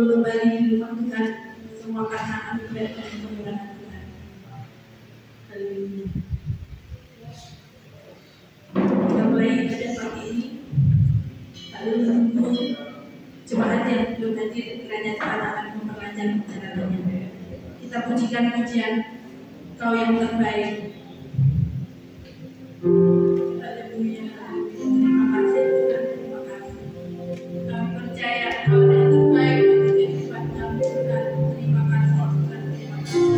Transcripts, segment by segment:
kembali di rumah Tuhan, semua karena anugerah dan kemurahan Tuhan. Haleluya. Kita mulai pada pagi ini. Lalu untuk jemaat yang belum hadir, kiranya Tuhan akan memperlancar perjalanannya. Kita pujikan pujian Kau yang terbaik. Haleluya. Terima kasih Tuhan, terima kasih. Kami percaya Kau yang terbaik bagi kehidupan kami Tuhan. Terima kasih Tuhan, terima kasih.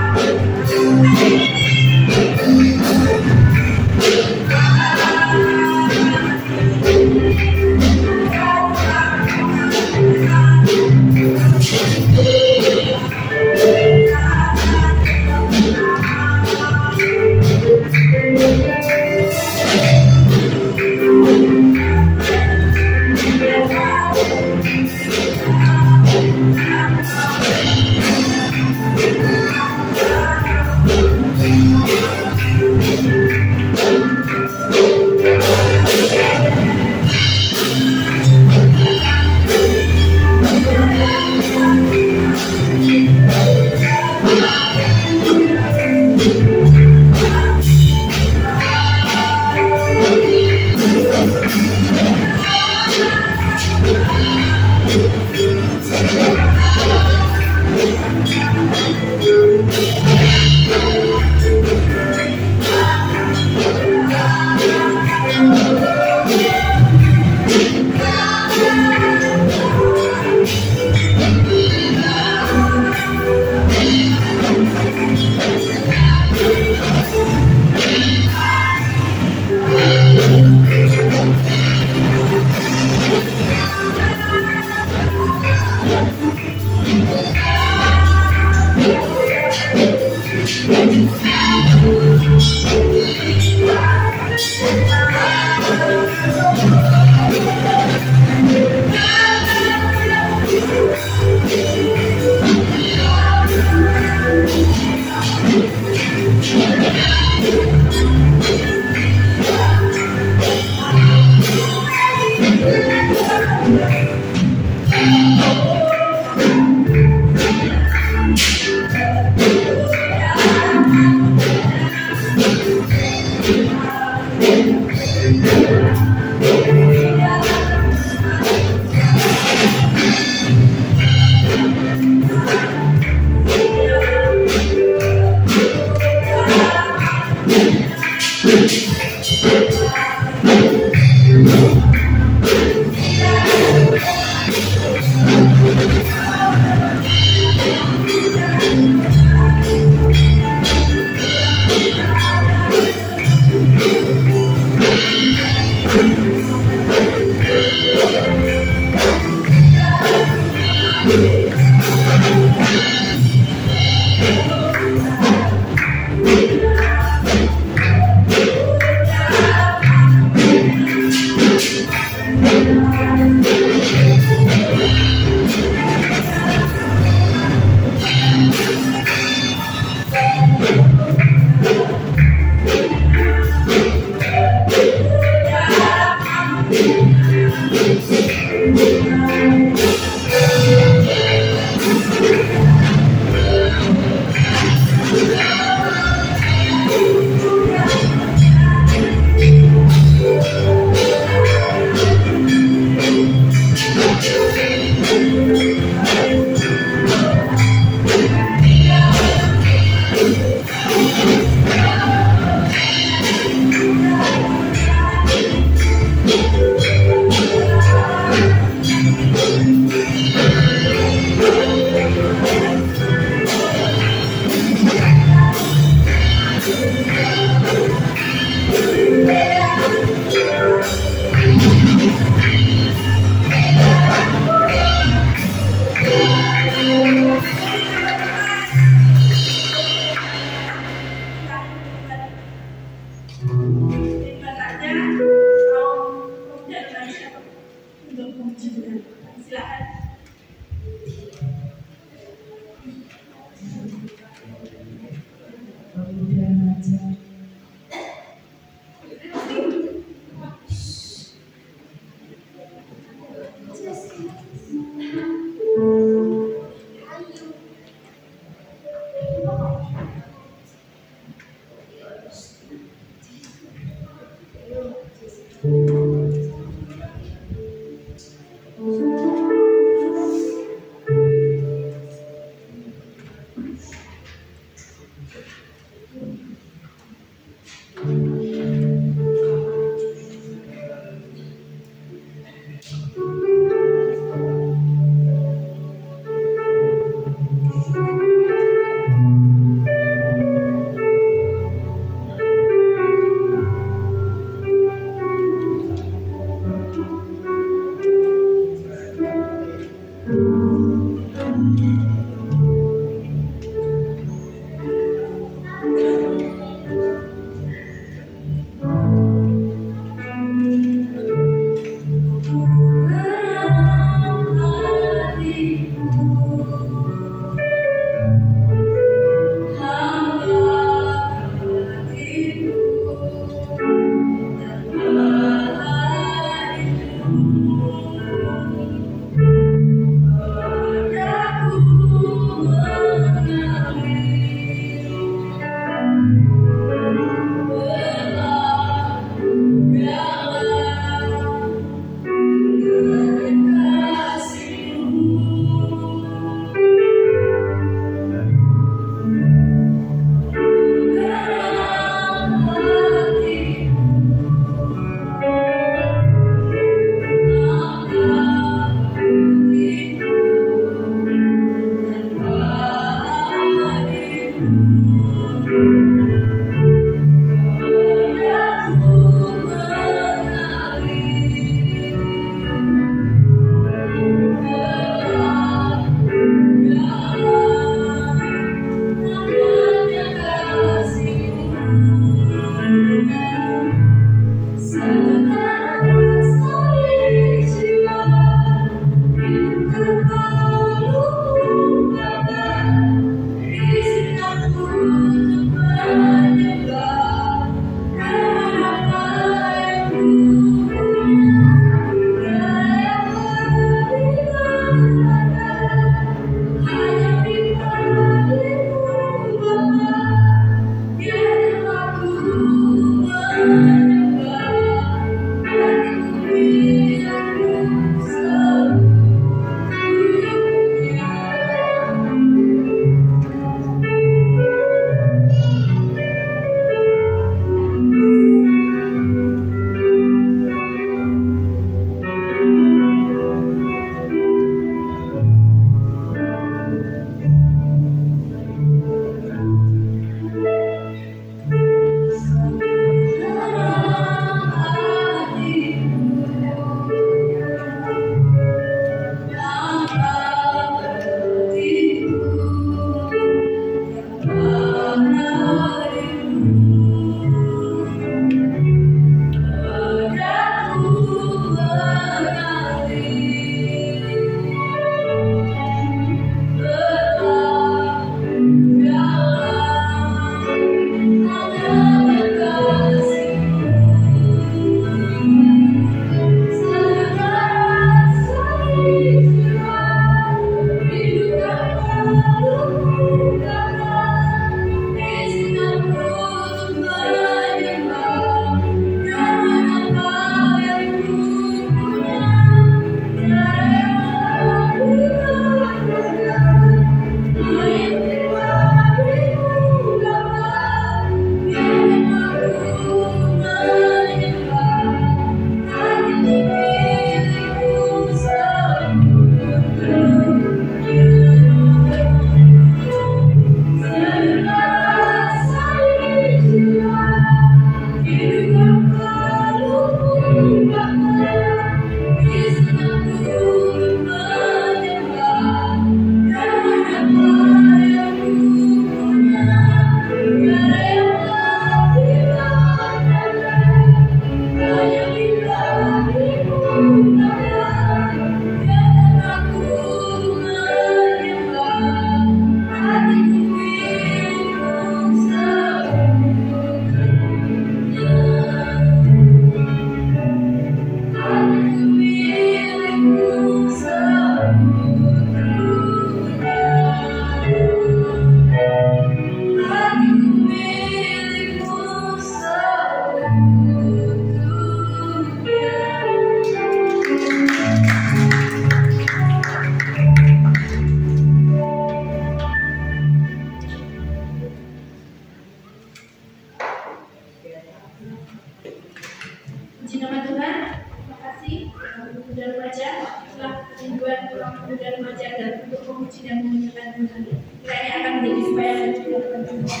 nama Tuhan. Terima kasih untuk pemuda remaja, telah rinduan ruang pemuda remaja dan untuk memuji dan memuliakan Tuhan. Kiranya akan menjadi supaya dan juga teman-teman.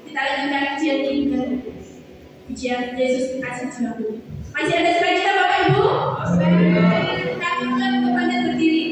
Kita lanjutkan ujian ini dengan ujian Yesus kasih jiwa. Masih ada suara kita Bapak Ibu? Kami untuk Anda berdiri.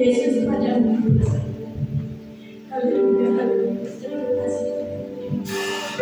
Yesus padamu. Haleluya, haleluya. Terima kasih. Terima kasih.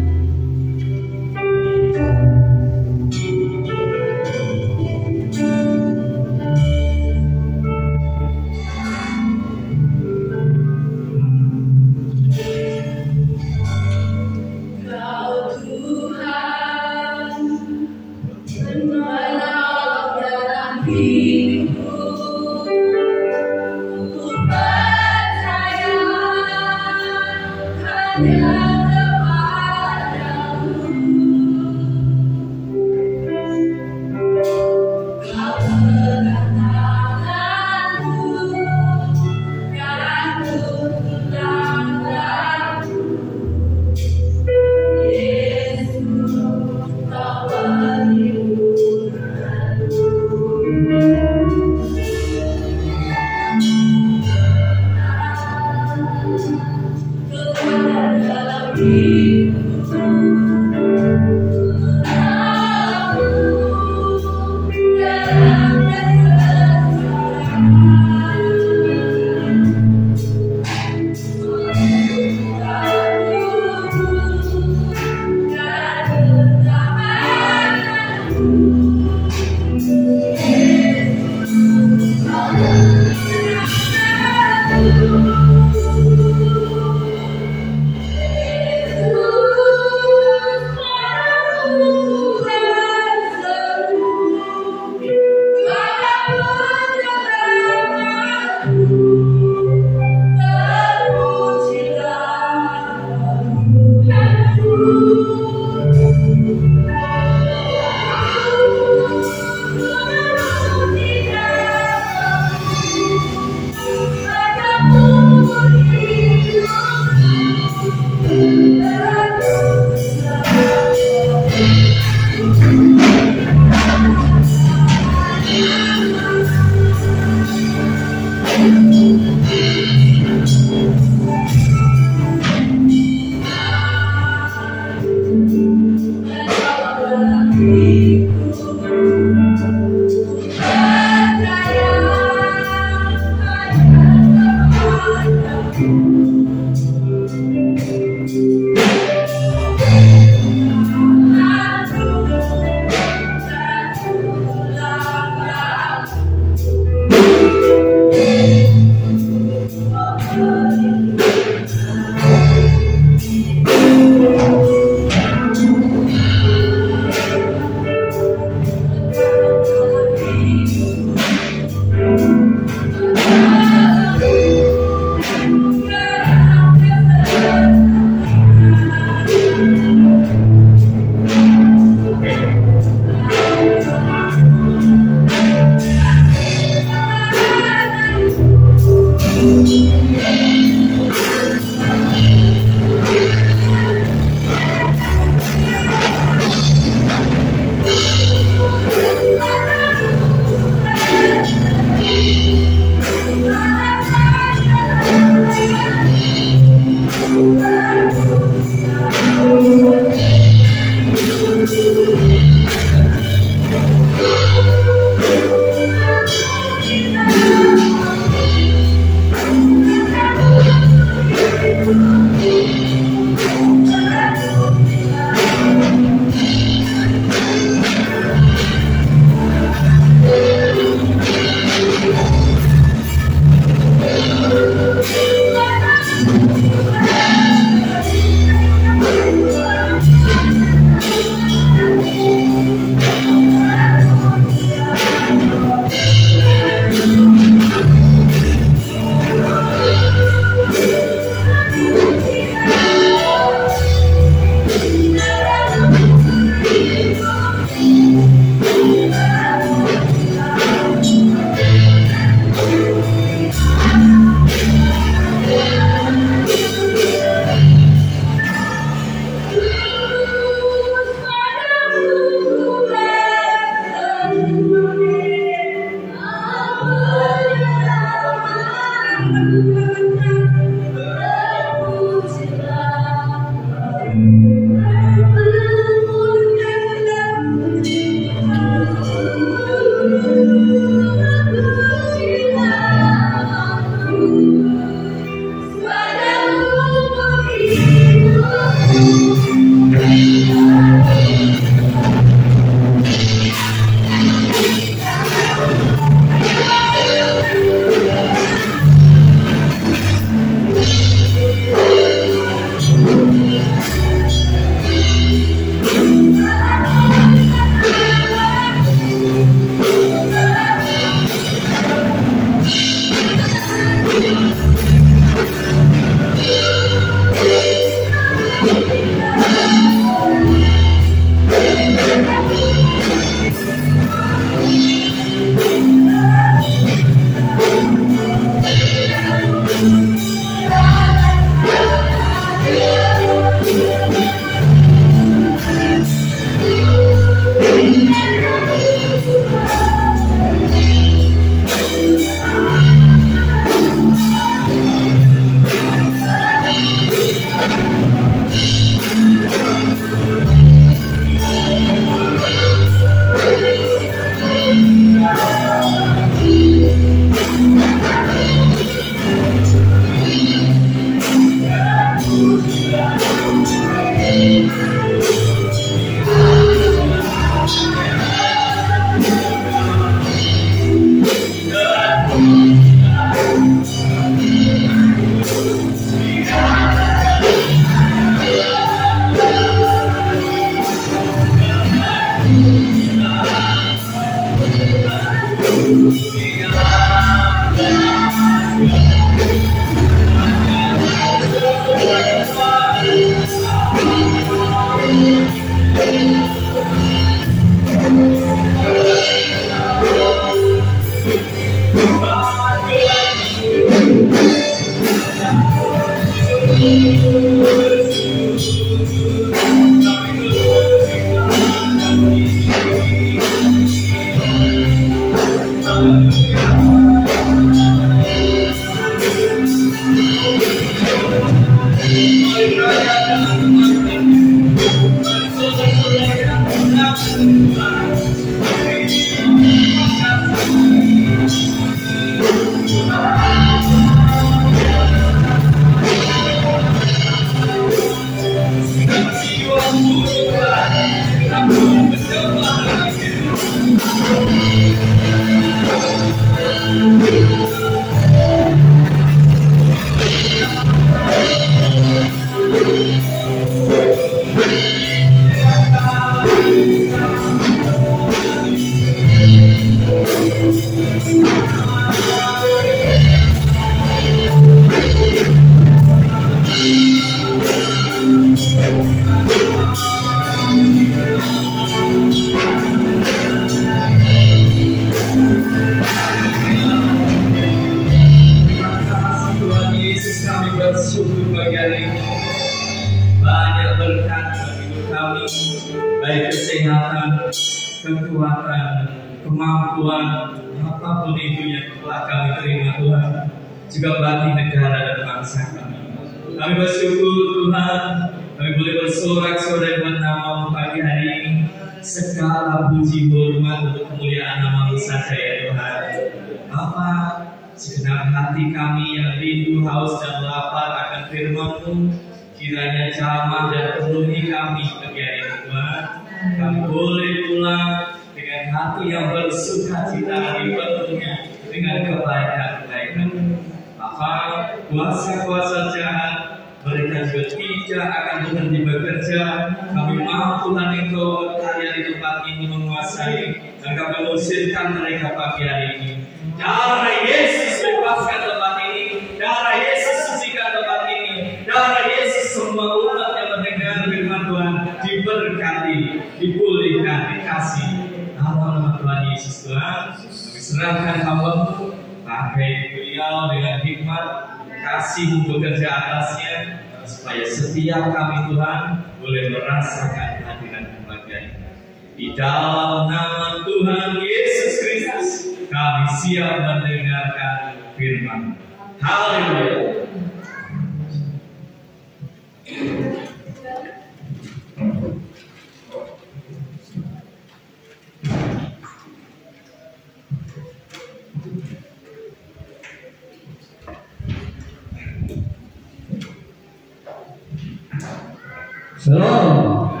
Salam,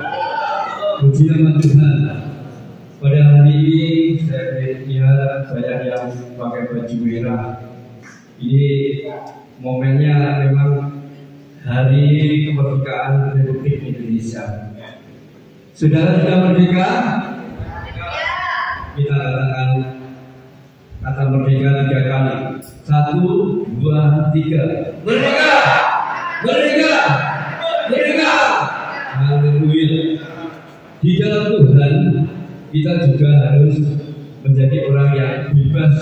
puji nama Tuhan. Pada hari ini saya lihat banyak yang pakai baju merah. Ini momennya memang hari kemerdekaan Republik Indonesia. Saudara sudah merdeka? Kita katakan kata merdeka 3 kali. 1, 2, 3. Merdeka! Merdeka! Merdeka! Haleluya. Di dalam Tuhan kita juga harus menjadi orang yang bebas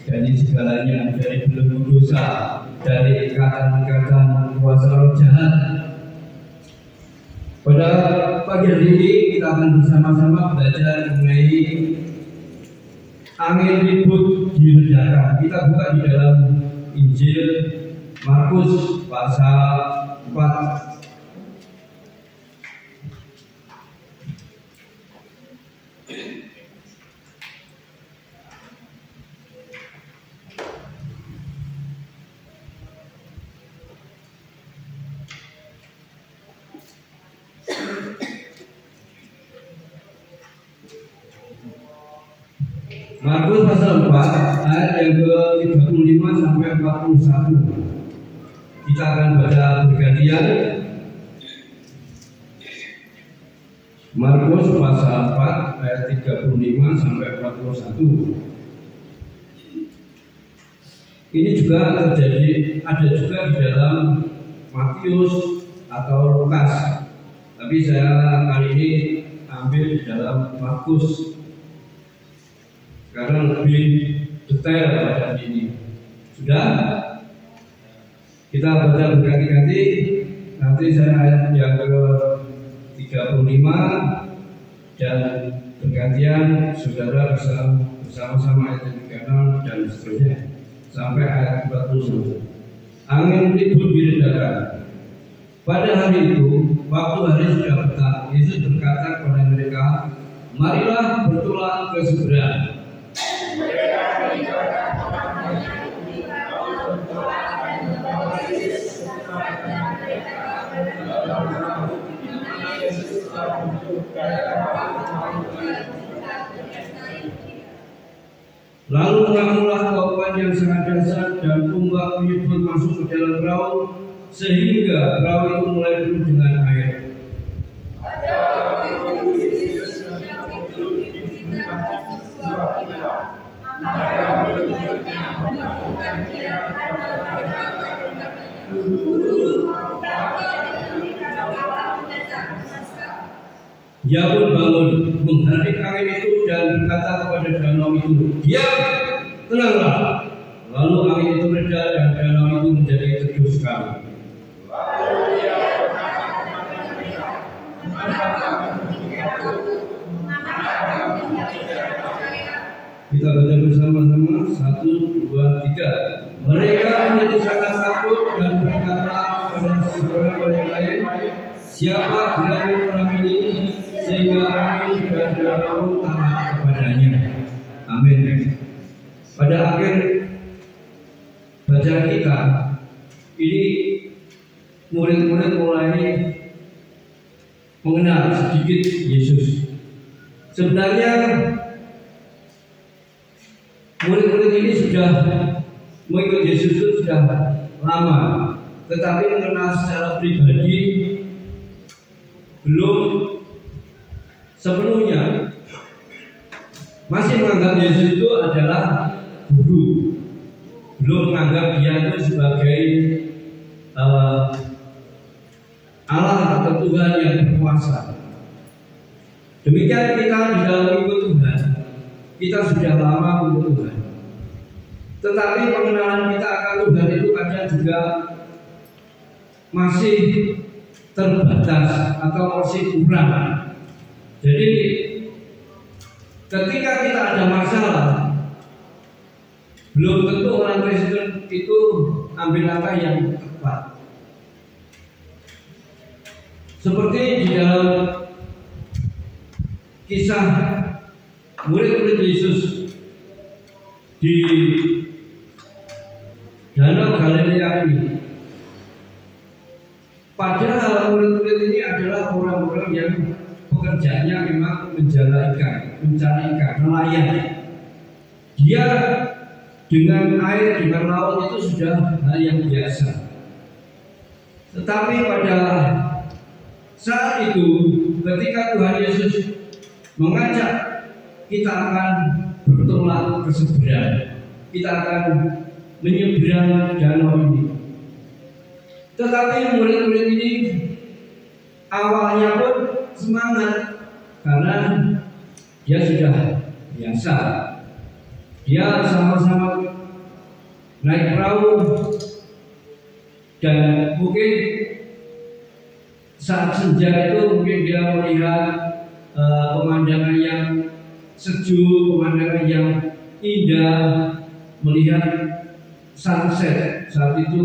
dari segalanya, dari belenggu dosa, dari ikatan-ikatan kuasa roh jahat. Pada pagi hari ini kita akan bersama-sama belajar mengenai angin ribut diredakan. Kita buka di dalam Injil Markus pasal 4. Markus pasal 4 ayat yang ke-35 sampai 41. Kita akan baca bergantian. Markus pasal 4 ayat 35 sampai 41. Ini juga ada juga di dalam Matius atau Lukas. Tapi saya kali ini ambil di dalam Markus karena lebih detail pada ini. Sudah kita baca berganti-ganti. Nanti saya ayat yang ke-35 dan bergantian saudara bisa bersama-sama ayat 36 dan seterusnya sampai ayat 41. Angin ribut diredakan. Pada hari itu, waktu hari sudah petang, Yesus berkata kepada mereka, marilah bertolak ke seberang. Lalu mengamulah kaupan yang sangat dasar dan ombak menyebur masuk ke dalam perahu sehingga perahu itu mulai penuh dengan air. Dia pun bangun, mengharik angin itu dan berkata kepada danau itu, diam, tenanglah. Lalu angin itu reda dan danau itu menjadi teduh sekali. Kita baca bersama-sama, 1, 2, 3. Mereka menjadi sangat takut dan berkata kepada seorang yang lain, siapa gerangan orang ini sehingga angin dan danau taat kepadanya. Amin. Pada akhir bacaan kita ini murid-murid mulai mengenal sedikit Yesus. Sebenarnya murid-murid ini sudah mengikut Yesus itu sudah lama, tetapi mengenal secara pribadi belum sepenuhnya. Masih menganggap Yesus itu adalah guru, belum menganggap dia itu sebagai Allah atau Tuhan yang berkuasa. Demikian kita di dalam mengikut Tuhan, kita sudah lama mengikut Tuhan. Tetapi pengenalan kita akan Tuhan itu kadang juga masih terbatas atau masih kurang. Jadi ketika kita ada masalah, belum tentu orang Kristen itu ambil langkah yang tepat. Seperti di dalam kisah murid-murid Yesus di Danau Galilea ini. Padahal murid-murid ini adalah orang-orang yang pekerjaannya memang menjala ikan, mencari ikan, nelayan. Dia dengan air, dengan laut itu sudah hal yang biasa. Tetapi pada saat itu, ketika Tuhan Yesus mengajak kita akan bertolak ke seberang, kita akan menyeberang danau ini. Tetapi murid-murid ini awalnya pun semangat karena dia sudah biasa. Dia sama-sama naik perahu dan mungkin saat senja itu mungkin dia melihat pemandangan yang sejuk, pemandangan yang indah, melihat sunset. Saat itu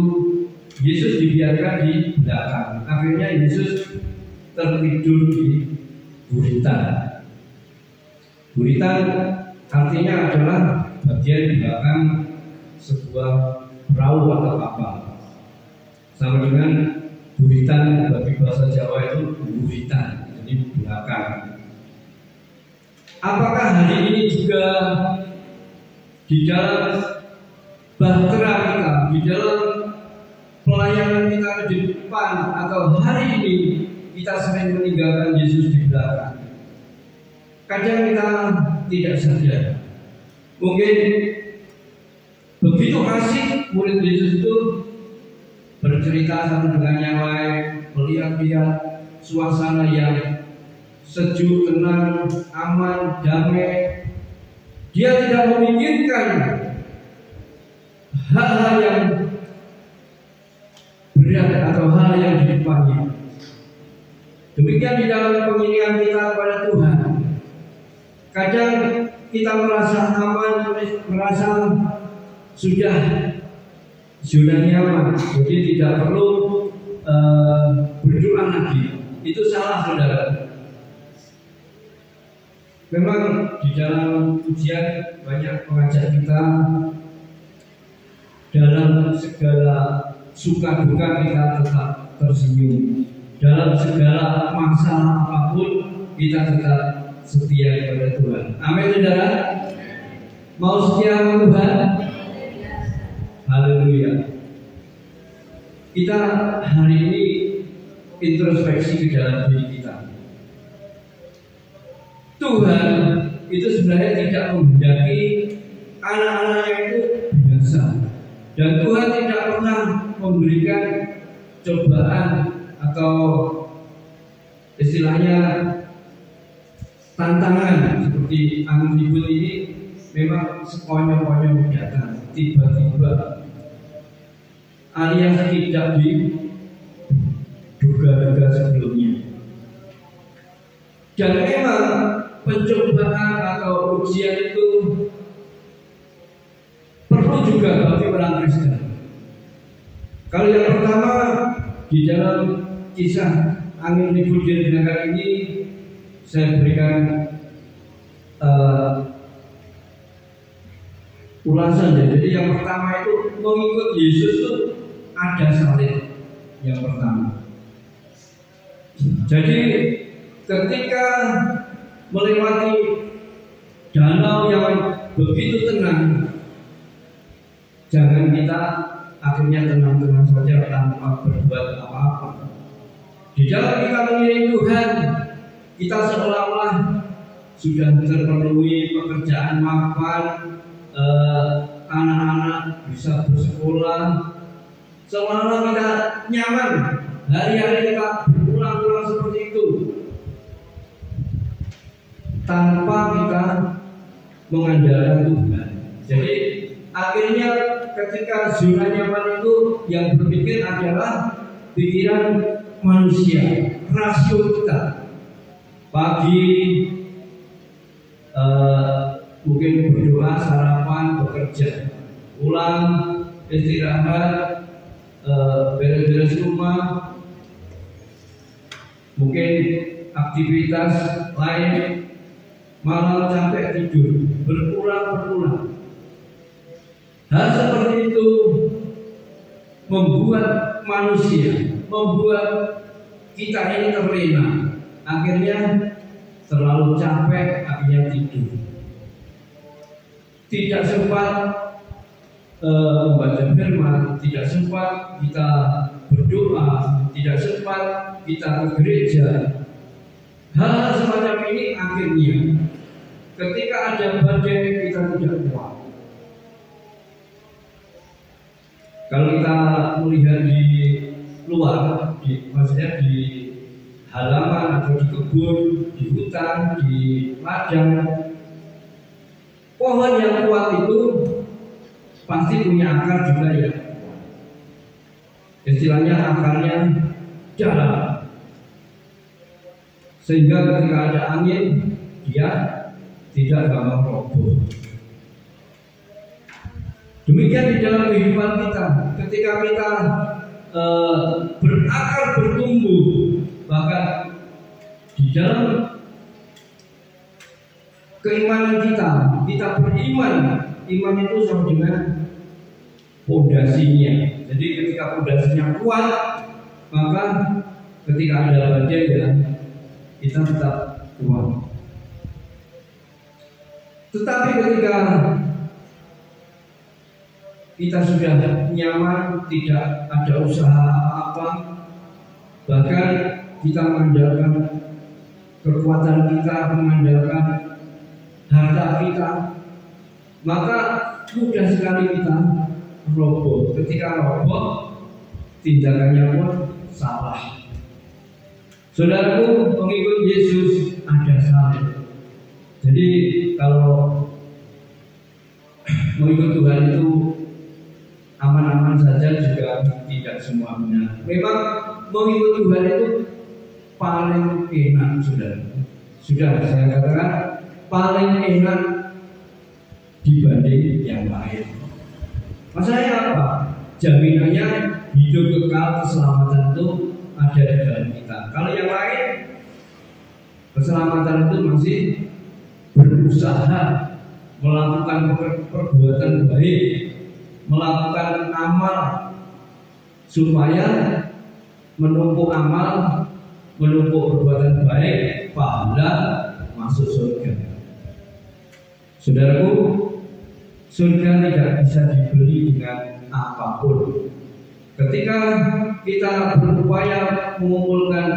Yesus dibiarkan di belakang. Akhirnya Yesus tertidur di buritan. Buritan artinya adalah bagian belakang sebuah perahu atau kapal. Sama dengan buritan bagi bahasa Jawa itu buritan, jadi belakang. Apakah hari ini juga di dalam bahtera kita, di dalam pelayanan kita di depan atau hari ini kita sering meninggalkan Yesus di belakang? Kadang kita tidak sadar. Mungkin begitu asik murid Yesus itu bercerita satu dengan yang lain, melihat-lihat suasana yang sejuk, tenang, aman, damai. Dia tidak memikirkan hal-hal yang berat atau hal yang di depannya. Demikian di dalam pengiringan kita kepada Tuhan. Kadang kita merasa aman, merasa sudah zona nyaman, jadi tidak perlu berdoa lagi. Itu salah, saudara. Memang di dalam ujian banyak mengajak kita dalam segala suka duka kita tetap tersenyum. Dalam segala masalah apapun kita tetap setia kepada Tuhan. Amin, saudara. Mau setia sama Tuhan? Haleluya. Kita hari ini introspeksi ke dalam diri kita. Tuhan itu sebenarnya tidak menghendaki anak-anaknya itu binasa, dan Tuhan tidak pernah memberikan cobaan atau istilahnya tantangan seperti angin ribut ini. Memang sekonyong-konyong datang tiba-tiba, alias tidak diduga-duga sebelumnya. Dan memang pencobaan atau ujian itu perlu juga bagi orang Kristen. Kalau yang pertama di dalam kisah angin ribut di negara ini, saya berikan ulasan ya. Jadi yang pertama itu mengikut Yesus itu ada salib yang pertama. Jadi ketika melewati danau yang begitu tenang, jangan kita akhirnya tenang-tenang saja tanpa berbuat apa-apa. Di dalam kita mengiring Tuhan, kita seolah-olah sudah terpenuhi pekerjaan mapan, anak-anak bisa bersekolah, seolah-olah kita nyaman. Hari-hari kita berulang-ulang seperti itu tanpa kita mengandalkan Tuhan. Jadi akhirnya ketika zona nyaman itu yang berpikir adalah pikiran manusia, rasio kita. Pagi mungkin berdoa, sarapan, bekerja, pulang, istirahat, beres-beres rumah, mungkin aktivitas lain, malam sampai tidur, berulang-ulang. Hal seperti itu membuat manusia, membuat kita ini terlena. Akhirnya terlalu capek, akhirnya tidur. Tidak sempat membaca firman, tidak sempat kita berdoa, tidak sempat kita ke gereja. Hal semacam ini akhirnya ketika ada badai kita tidak kuat. Kalau kita melihat di luar, maksudnya di halaman atau di kebun, di hutan, di ladang, pohon yang kuat itu pasti punya akar juga ya. Istilahnya akarnya dalam, sehingga ketika ada angin dia tidak gampang roboh. Demikian di dalam kehidupan kita, ketika kita berakar, bertumbuh, bahkan di dalam keimanan kita beriman. Iman itu sama dengan fondasinya. Jadi ketika fondasinya kuat, maka ketika ada badai ya kita tetap kuat. Tetapi ketika kita sudah nyaman, tidak ada usaha apa-apa, bahkan kita mengandalkan kekuatan kita, mengandalkan harta kita, maka mudah sekali kita roboh. Ketika roboh, tindakannya pun salah. Saudaraku, pengikut Yesus ada salib. Jadi kalau mengikut Tuhan itu aman-aman saja juga tidak semua benar. Memang mengikut Tuhan itu paling enak, saudara. Sudah saya katakan paling enak dibanding yang lain. Masalahnya apa? Jaminannya hidup kekal, keselamatan itu ada di dalam kita. Kalau yang lain, keselamatan itu masih berusaha melakukan perbuatan baik, melakukan amal supaya menumpuk amal, menumpuk perbuatan baik, pahala masuk surga. Saudaraku, surga tidak bisa dibeli dengan apapun. Ketika kita berupaya mengumpulkan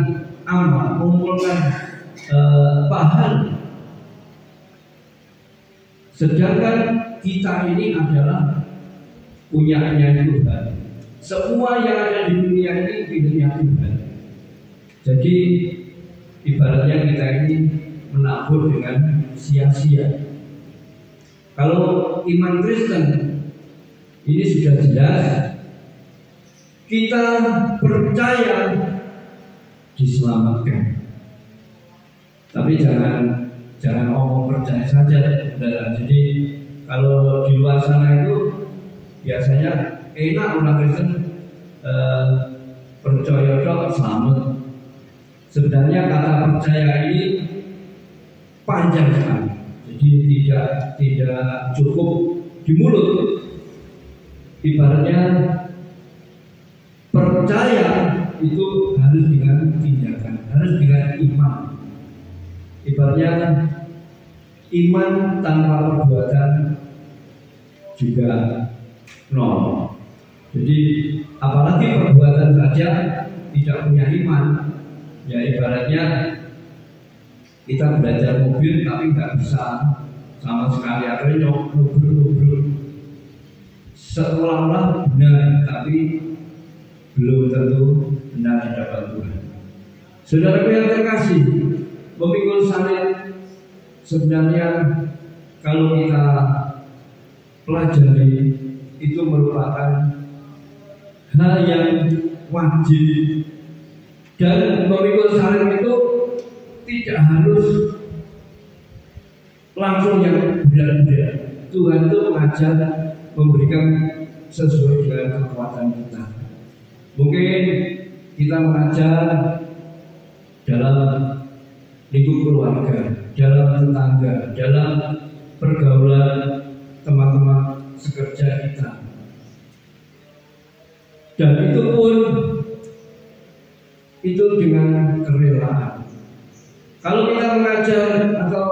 amal, mengumpulkan pahala, sedangkan kita ini adalah punyanya Tuhan. Semua yang ada di dunia ini miliknya Tuhan. Jadi ibaratnya kita ini menabur dengan sia-sia. Kalau iman Kristen ini sudah jelas, kita percaya diselamatkan. Tapi jangan ngomong percaya saja, saudara. Jadi kalau di luar sana itu biasanya enak orang Kristen percaya dok selamat. Sebenarnya kata percaya ini panjang sekali. Jadi tidak cukup di mulut. Ibaratnya percaya itu harus dengan tindakan, harus dengan iman. Ibaratnya iman tanpa perbuatan juga nol. Jadi apalagi perbuatan saja tidak punya iman, ya ibaratnya kita belajar mobil tapi nggak bisa sama sekali, akhirnya nubruk seolah-olah benar tapi belum tentu benar di hadapan Tuhan. Saudaraku yang terkasih, memikul salib sebenarnya kalau kita pelajari itu merupakan hal yang wajib, dan memikul salib itu tidak harus langsung yang berat-berat. Tuhan itu mengajar, memberikan sesuai dengan kekuatan kita. Mungkin kita mengajar dalam lingkup keluarga, dalam tetangga, dalam pergaulan teman-teman sekerja kita. Dan itu pun itu dengan kerelaan. Kalau kita mengajar atau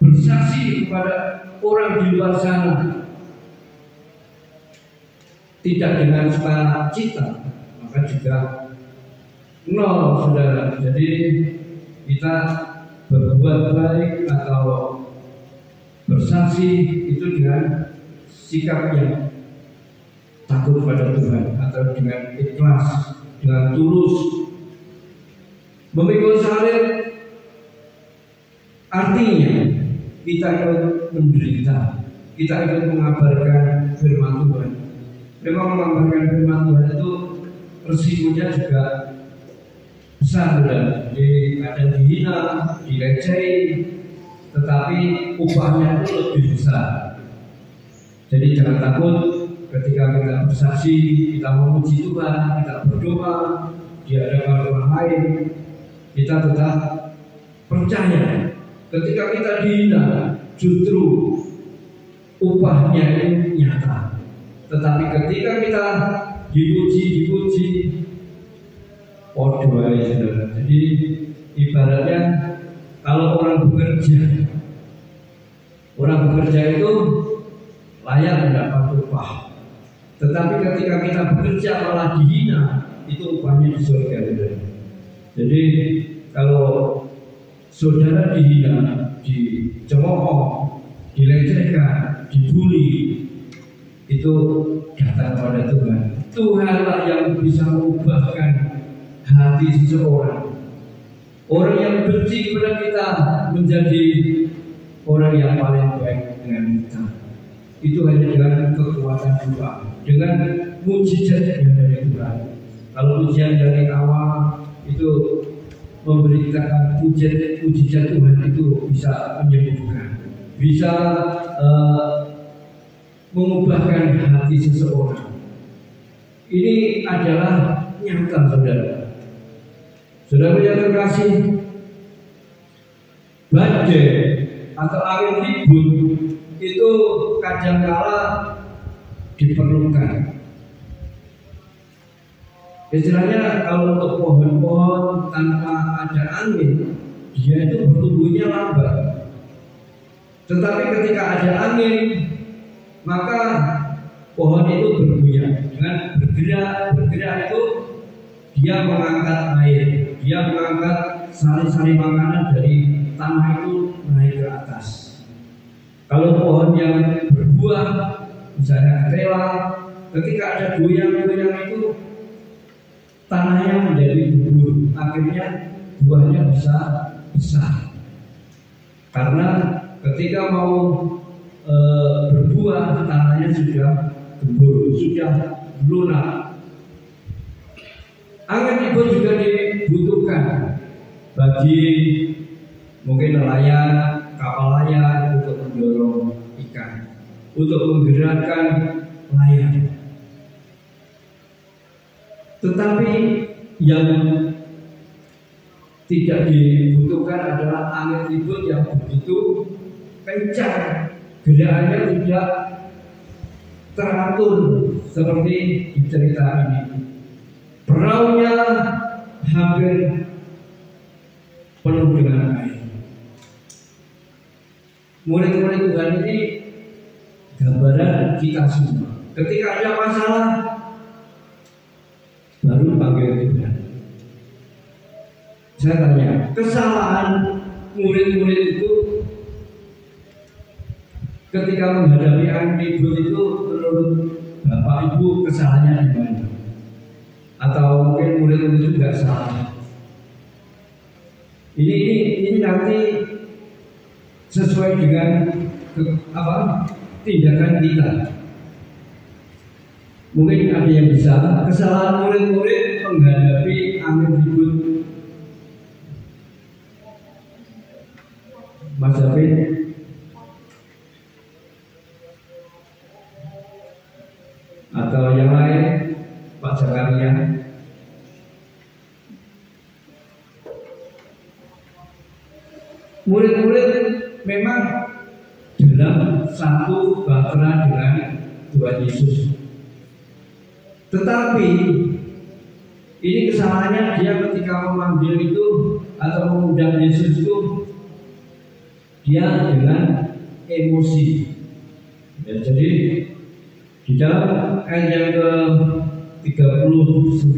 bersaksi kepada orang di luar sana tidak dengan sukacita, maka juga nol, saudara. Jadi kita berbuat baik atau bersaksi itu dengan sikap yang takut pada Tuhan atau dengan ikhlas, dengan tulus. Memikul salib artinya kita ikut menderita, kita ikut mengabarkan firman Tuhan. Memang mengabarkan firman Tuhan itu resikonya juga besar, dan ada dihina, dilecehi, tetapi upahnya itu lebih besar. Jadi jangan takut ketika kita bersaksi, kita memuji Tuhan, kita berdoa di hadapan orang lain, kita tetap percaya. Ketika kita dihina, justru upahnya itu nyata. Tetapi ketika kita dipuji, waduh, saudara. Jadi ibaratnya kalau orang bekerja itu layak mendapat upah. Tetapi ketika kita bekerja malah dihina, itu upahnya di surga, saudara. Jadi kalau saudara dihina, dicemooh, dilecehkan, dibully, itu datang pada Tuhan. Tuhanlah yang bisa mengubahkan hati seseorang. Orang yang benci kepada kita menjadi orang yang paling baik dengan kita. Itu hanya dengan kekuatan doa, dengan mujizat yang dari Tuhan. Kalau ujian dari awal itu memberikan mujizat Tuhan itu bisa menyembuhkan, bisa mengubahkan hati seseorang. Ini adalah nyata, saudara. Saudara yang terkasih, badai atau angin ribut itu kadangkala diperlukan. Istilahnya kalau untuk pohon-pohon tanpa ada angin, dia itu bertumbuhnya lambat. Tetapi ketika ada angin, maka pohon itu bergoyang. Dengan bergerak itu dia mengangkat air, dia mengangkat sari-sari makanan dari tanah itu naik ke atas. Kalau pohon yang berbuah, misalnya ketela, ketika ada goyang-goyang itu tanahnya menjadi gembur, akhirnya buahnya bisa besar. Karena ketika mau berbuah, tanahnya sudah gembur, sudah lunak. Angin ribut juga dibutuhkan bagi mungkin nelayan, kapal layar untuk mendorong ikan, untuk menggerakkan layar. Tetapi yang tidak dibutuhkan adalah angin ribut yang begitu kencang, gerakannya tidak teratur seperti di cerita ini. Perahunya hampir penuh dengan air. Murid-murid Tuhan ini gambaran kita semua. Ketika ada masalah, baru panggil Tuhan. Saya tanya, kesalahan murid-murid itu ketika menghadapi angin ribut itu menurut Bapak Ibu kesalahannya di mana? Atau mungkin murid-murid itu tidak salah? Ini nanti sesuai dengan tindakan kita. Mungkin ada yang bisa kesalahan murid-murid menghadapi angin ribut. Mas David, atau yang lain, Pak Zakaria. Murid-murid memang dalam satu bahtera dengan Tuhan Yesus. Tetapi ini kesalahannya dia ketika memanggil itu atau mengundang Yesus itu dia dengan emosi. Ya, jadi di dalam ayat yang ke-39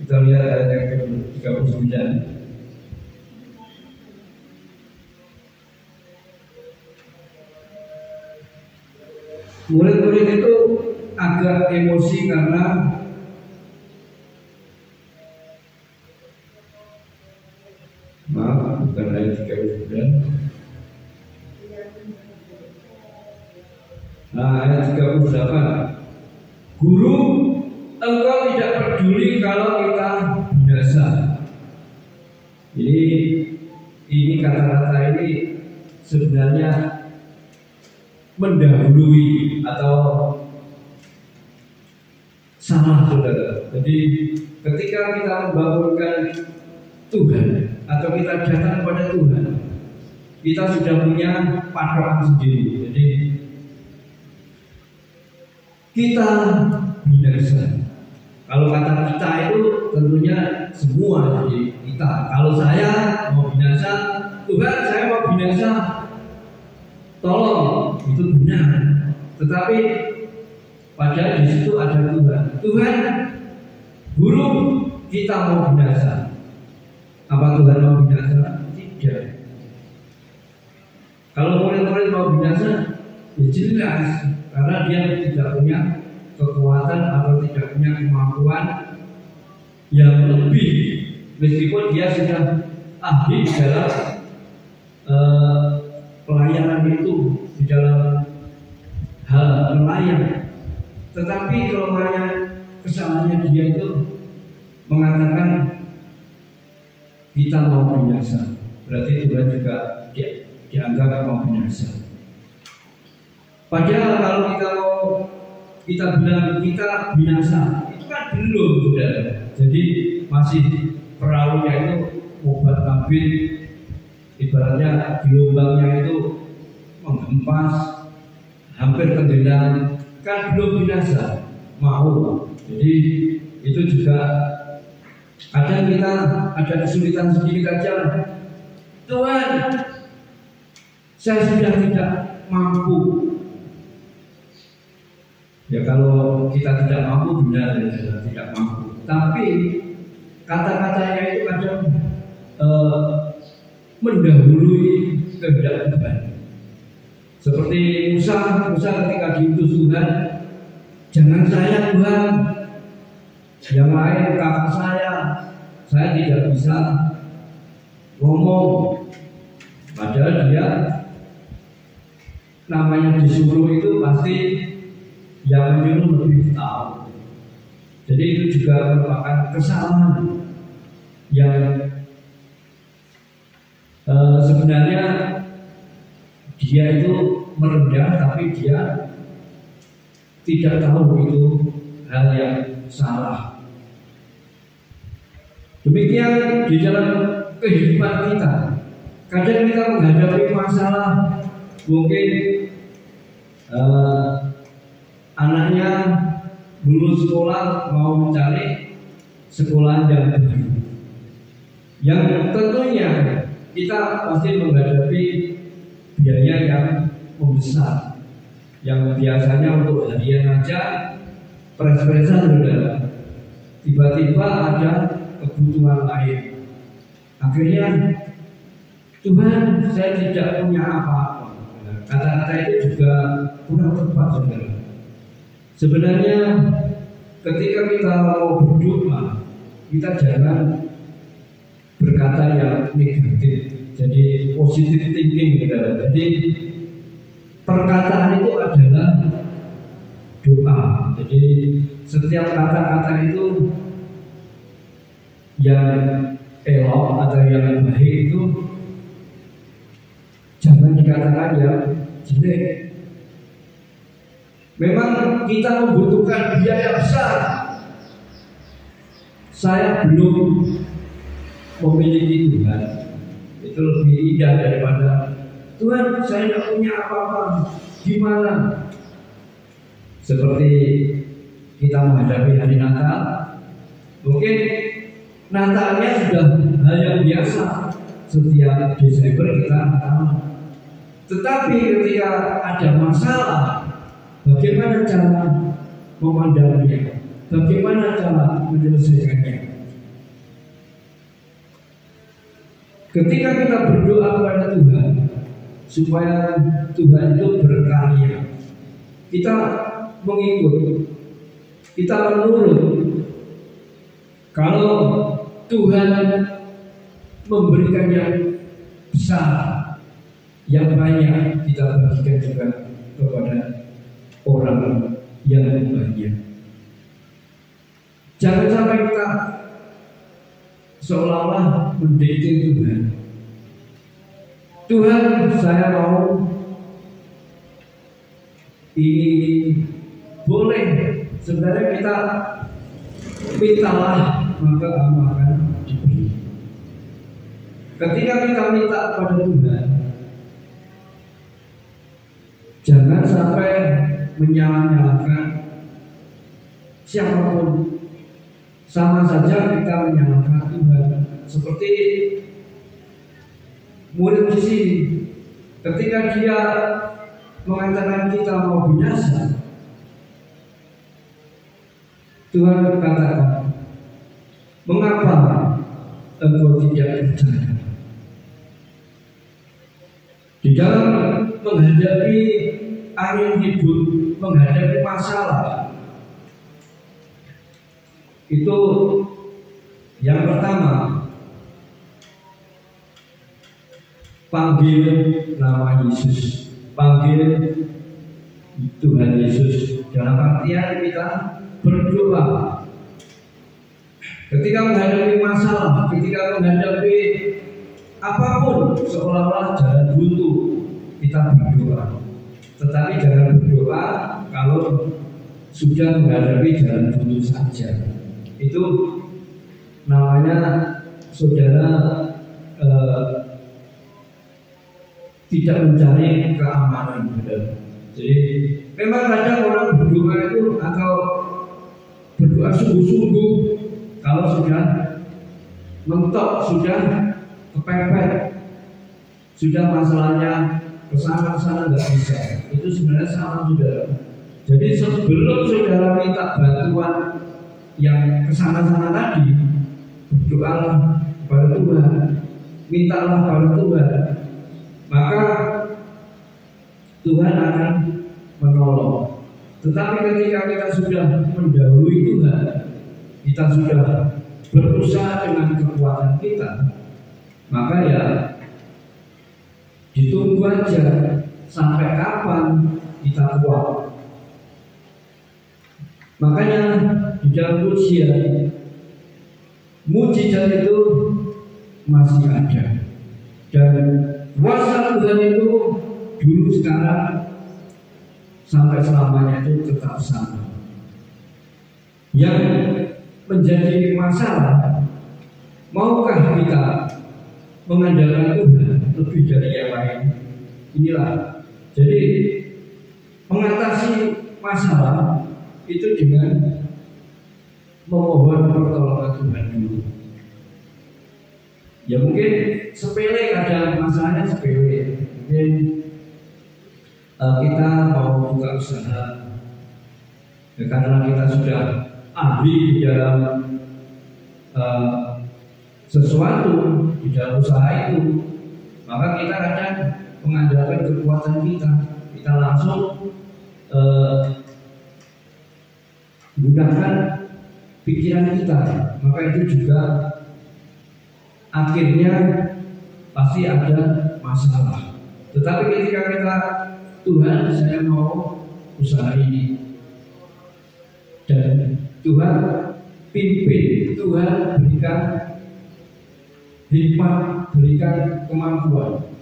kita lihat ayat yang ke-39. Murid-murid itu agak emosi karena bukan ayat 39. Nah, ayat 38. Guru, engkau tidak peduli kalau kita binasa. Ini kata-kata ini sebenarnya mendahului atau salah, saudara. Jadi ketika kita membangunkan Tuhan atau kita datang kepada Tuhan, kita sudah punya patokan sendiri. Jadi kita binasa. Kalau kata kita itu tentunya semua, jadi kita. Kalau saya mau binasa, Tuhan saya mau binasa, tolong, itu benar. Tetapi padahal di situ ada Tuhan. Tuhan, guru, kita mau binasa. Apa Tuhan mau binasa? Tidak. Kalau murid-murid mau binasa, ya jelas, karena dia tidak punya kekuatan atau tidak punya kemampuan yang lebih, meskipun dia sudah ahli di dalam pelayanan itu, di dalam hal melayani, tetapi kelemahannya, kesalahannya dia itu mengatakan kita mau binasa, berarti Tuhan juga dianggap mau binasa. Padahal kalau kita bilang kita binasa, itu kan belum, saudara. Jadi masih perahunya itu obat kabin, ibaratnya gelombangnya itu menghempas, hampir tenggelam, kan belum binasa, mau. Jadi itu juga kadang kita ada kesulitan sedikit aja, Tuhan, saya sudah tidak mampu. Ya kalau kita tidak mampu, benar ya, tidak mampu. Tapi kata-katanya itu kadang mendahului kehendak Tuhan. Seperti Musa ketika diutus Tuhan, jangan saya Tuhan, yang lain kakak saya tidak bisa ngomong. Padahal dia namanya disuruh itu pasti yang menyuruh lebih tahu. Jadi itu juga merupakan kesalahan yang sebenarnya dia itu merendah, tapi dia tidak tahu itu hal yang salah. Demikian di dalam kehidupan kita, kadang kita menghadapi masalah, mungkin anaknya lulus sekolah mau mencari sekolah yang baru, yang tentunya kita pasti menghadapi biaya yang membesar, yang biasanya untuk harian aja pres-presan saudara, tiba-tiba ada kebutuhan lain. Akhirnya Tuhan, saya tidak punya apa-apa. Kata-kata itu juga kurang tepat saudara. Sebenarnya ketika kita mau berdoa, kita jangan berkata yang negatif. Jadi positive thinking saudara. Jadi perkataan itu adalah doa. Jadi setiap kata-kata itu yang elok atau yang baik itu jangan dikatakan yang jelek. Memang kita membutuhkan biaya besar. Saya belum memiliki Tuhan, itu lebih indah daripada Tuhan, saya tidak punya apa-apa. Gimana? Seperti kita menghadapi hari Natal, mungkin Natalnya sudah hal yang biasa, setiap Desember kita Natal. Tetapi ketika ada masalah, bagaimana cara memandangnya? Bagaimana cara menyelesaikannya? Ketika kita berdoa kepada Tuhan supaya Tuhan itu berkarya, kita mengikut, kita menurut. Kalau Tuhan memberikan yang besar, yang banyak, kita bagikan juga kepada orang yang banyak. Jangan sampai kita seolah-olah mendikte Tuhan. Tuhan, saya mau ini boleh. Sebenarnya kita mintalah, maka akan diberi. Ketika kita minta kepada Tuhan, jangan sampai menyalahkan siapapun. Sama saja kita menyalahkan Tuhan. Seperti murid di sini, ketika dia mengatakan kita mau binasa, Tuhan berkata, mengapa engkau tidak percaya? Di dalam menghadapi angin hidup, menghadapi masalah, Itu yang pertama, panggil nama Yesus, panggil Tuhan Yesus. Dalam artian kita berdoa. Ketika menghadapi masalah, ketika menghadapi apapun seolah-olah jalan buntu, kita berdoa. Tetapi jangan berdoa kalau sudah menghadapi jalan buntu saja. Itu namanya saudara tidak mencari keamanan. Jadi memang kadang orang berdoa itu atau berdoa sungguh-sungguh kalau sudah mentok, sudah kepepet, sudah masalahnya kesana nggak bisa. Itu sebenarnya salah saudara. Jadi sebelum saudara minta bantuan yang kesana-sana tadi, berdoalah kepada Tuhan, mintalah kepada Tuhan, maka Tuhan akan menolong. Tetapi ketika kita sudah mendahului Tuhan, kita sudah berusaha dengan kekuatan kita, maka ya ditunggu aja sampai kapan kita kuat. Makanya di dalam usia mujizat itu masih ada, dan kuasa Tuhan itu dulu, sekarang, sampai selamanya itu tetap sama. Yang menjadi masalah, maukah kita mengandalkan Tuhan lebih dari yang lain? Inilah. Jadi mengatasi masalah itu dengan memohon pertolongan Tuhan dulu. Ya mungkin sepele, kadang masalahnya sepele. Mungkin kita mau buka usaha, ya, karena kita sudah ahli di dalam sesuatu di dalam usaha itu, maka kita kadang mengandalkan kekuatan kita. Kita langsung gunakan pikiran kita, maka itu juga akhirnya pasti ada masalah. Tetapi ketika kita, Tuhan, saya mau usaha ini, dan Tuhan pimpin, Tuhan berikan hikmat, berikan kemampuan,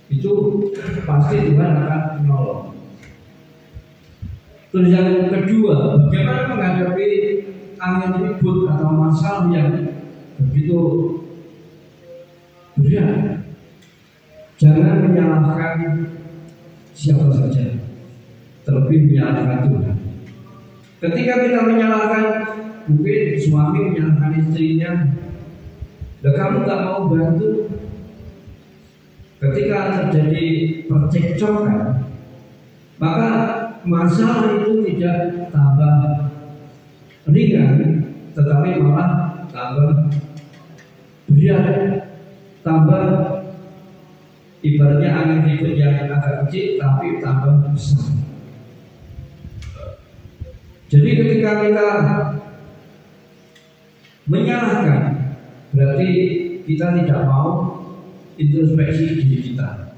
itu pasti Tuhan akan menolong. Terus yang kedua, bagaimana menghadapi angin ribut atau masalah yang begitu berat? Jangan menyalahkan siapa saja, terlebih menyalahkan Tuhan. Ketika kita menyalahkan, mungkin suami menyalahkan istrinya, dan kamu gak mau bantu. Ketika terjadi percekcokan, maka masalah itu tidak tambah ringan, tetapi malah tambah berat, tambah ibaratnya angin ribut yang agak kecil tapi tambah besar. Jadi ketika kita menyalahkan, berarti kita tidak mau introspeksi diri kita.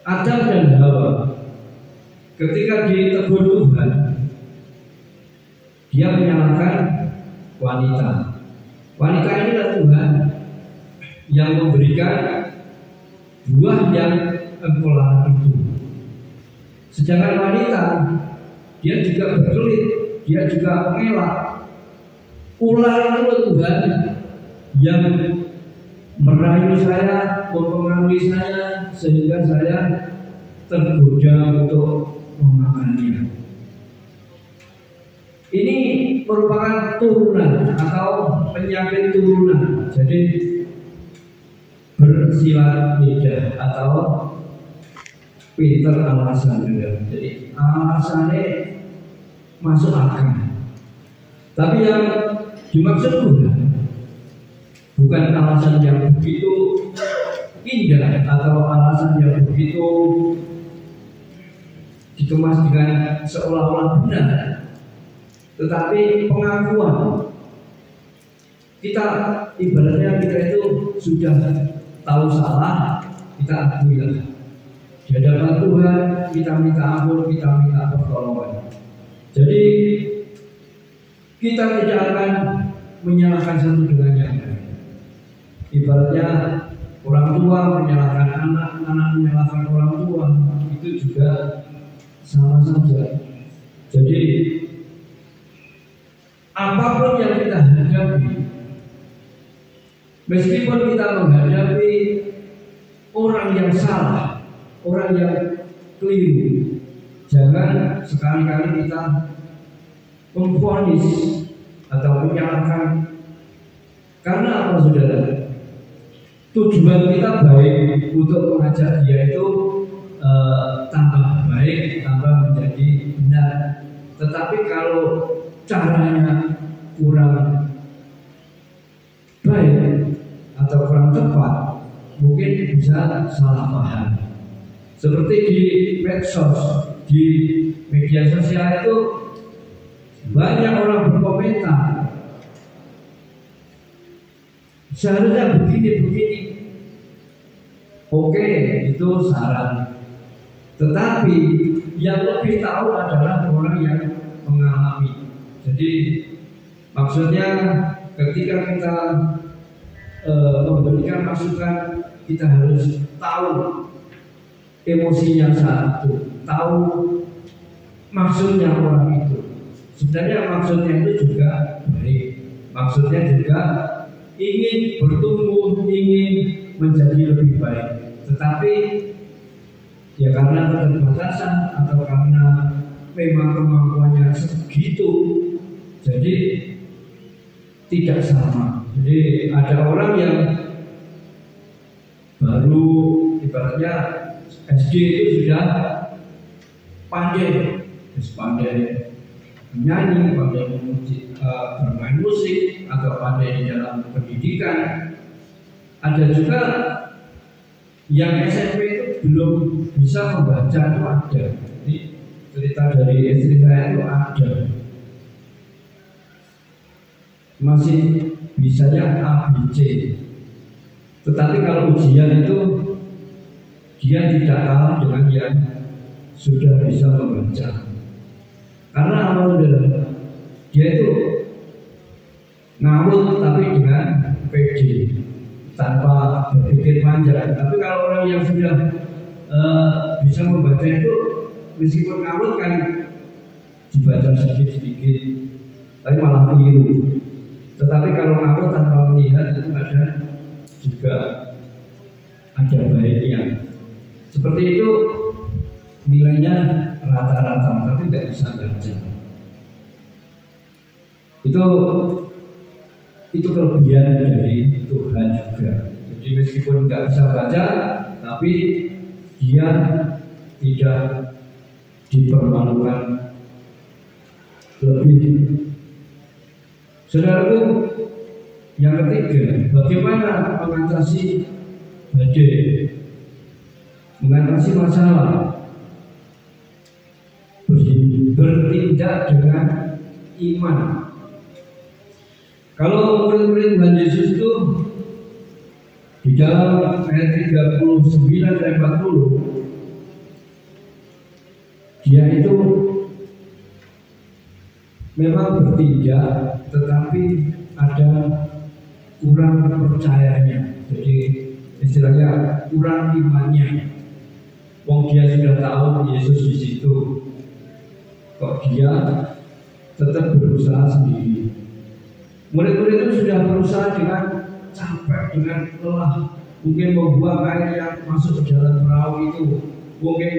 Adam dan Hawa ketika ditegur Tuhan, dia menyalahkan wanita. Wanita inilah Tuhan yang memberikan buah yang engkau larang itu. Sedangkan wanita, dia juga berkelit, dia juga mengelak. Ular itu Tuhan yang merayu saya, mempengaruhi saya, sehingga saya tergoda untuk memakannya. Ini merupakan turunan atau penyakit turunan. Jadi bersilat lidah atau pinter alasan. Jadi alasannya masuk akal. Tapi yang dimaksud Tuhan bukan alasan yang begitu indah atau alasan yang begitu dikemas dengan seolah-olah benar. tetapi pengakuan kita, ibaratnya kita itu sudah tahu salah, kita akuilah di hadapan Tuhan, kita minta ampun, kita minta pertolongan. Jadi kita tidak akan menyalahkan satu dengan yang lain. Ibaratnya orang tua menyalahkan anak, anak menyalahkan orang tua, itu juga sama saja. Jadi apapun yang kita hadapi, meskipun kita menghadapi orang yang salah, orang yang keliru, jangan sekali-kali kita memvonis atau menyalahkan. Karena apa, saudara? Tujuan kita baik untuk mengajak dia itu tambah baik, tambah menjadi benar. Tetapi kalau caranya kurang baik atau kurang tepat, mungkin bisa salah paham. Seperti di medsos, di media sosial itu banyak orang berkomentar, seharusnya begini-begini. Oke, itu saran. Tetapi yang lebih tahu adalah orang yang mengalami. Jadi maksudnya ketika kita memberikan masukan, kita harus tahu emosinya saat itu, tahu maksudnya orang itu. Sebenarnya maksudnya itu juga baik, maksudnya juga ingin bertumbuh, ingin menjadi lebih baik. Tetapi ya karena keterbatasan atau karena memang kemampuannya segitu, jadi tidak sama. Jadi ada orang yang baru ibaratnya SD itu sudah pandai menyanyi, pandai bermain musik, atau pandai di dalam pendidikan. Ada juga yang SMP itu belum bisa membaca, itu ada. Jadi cerita dari istri saya itu ada, masih bisanya ABC, tetapi kalau ujian itu dia tidak kalah dengan yang sudah bisa membaca. Karena apa, saudara? Dia itu ngawut tapi dengan PD, tanpa berpikir panjang. Tapi kalau orang yang sudah bisa membaca itu, meskipun ngawut kan dibaca sedikit-sedikit, tapi malah keliru. Tetapi kalau ngawut tanpa melihat itu ada juga ada baiknya. Seperti itu, nilainya rata-rata, tapi tidak bisa baca. Itu kelebihan dari Tuhan juga. Jadi meskipun nggak bisa baca, tapi dia tidak dipermalukan lebih. Saudaraku, yang ketiga, bagaimana mengatasi badai, mengatasi masalah? Bertindak dengan iman. Kalau murid-murid Tuhan Yesus itu di dalam ayat 39 dan 40, dia itu memang bertindak, tetapi ada kurang percayanya. Jadi istilahnya kurang imannya. Wong dia sudah tahu Yesus di situ, kok dia tetap berusaha sendiri. Murid-murid itu sudah berusaha dengan capek, dengan lelah, mungkin membuang air yang masuk ke dalam perahu itu, mungkin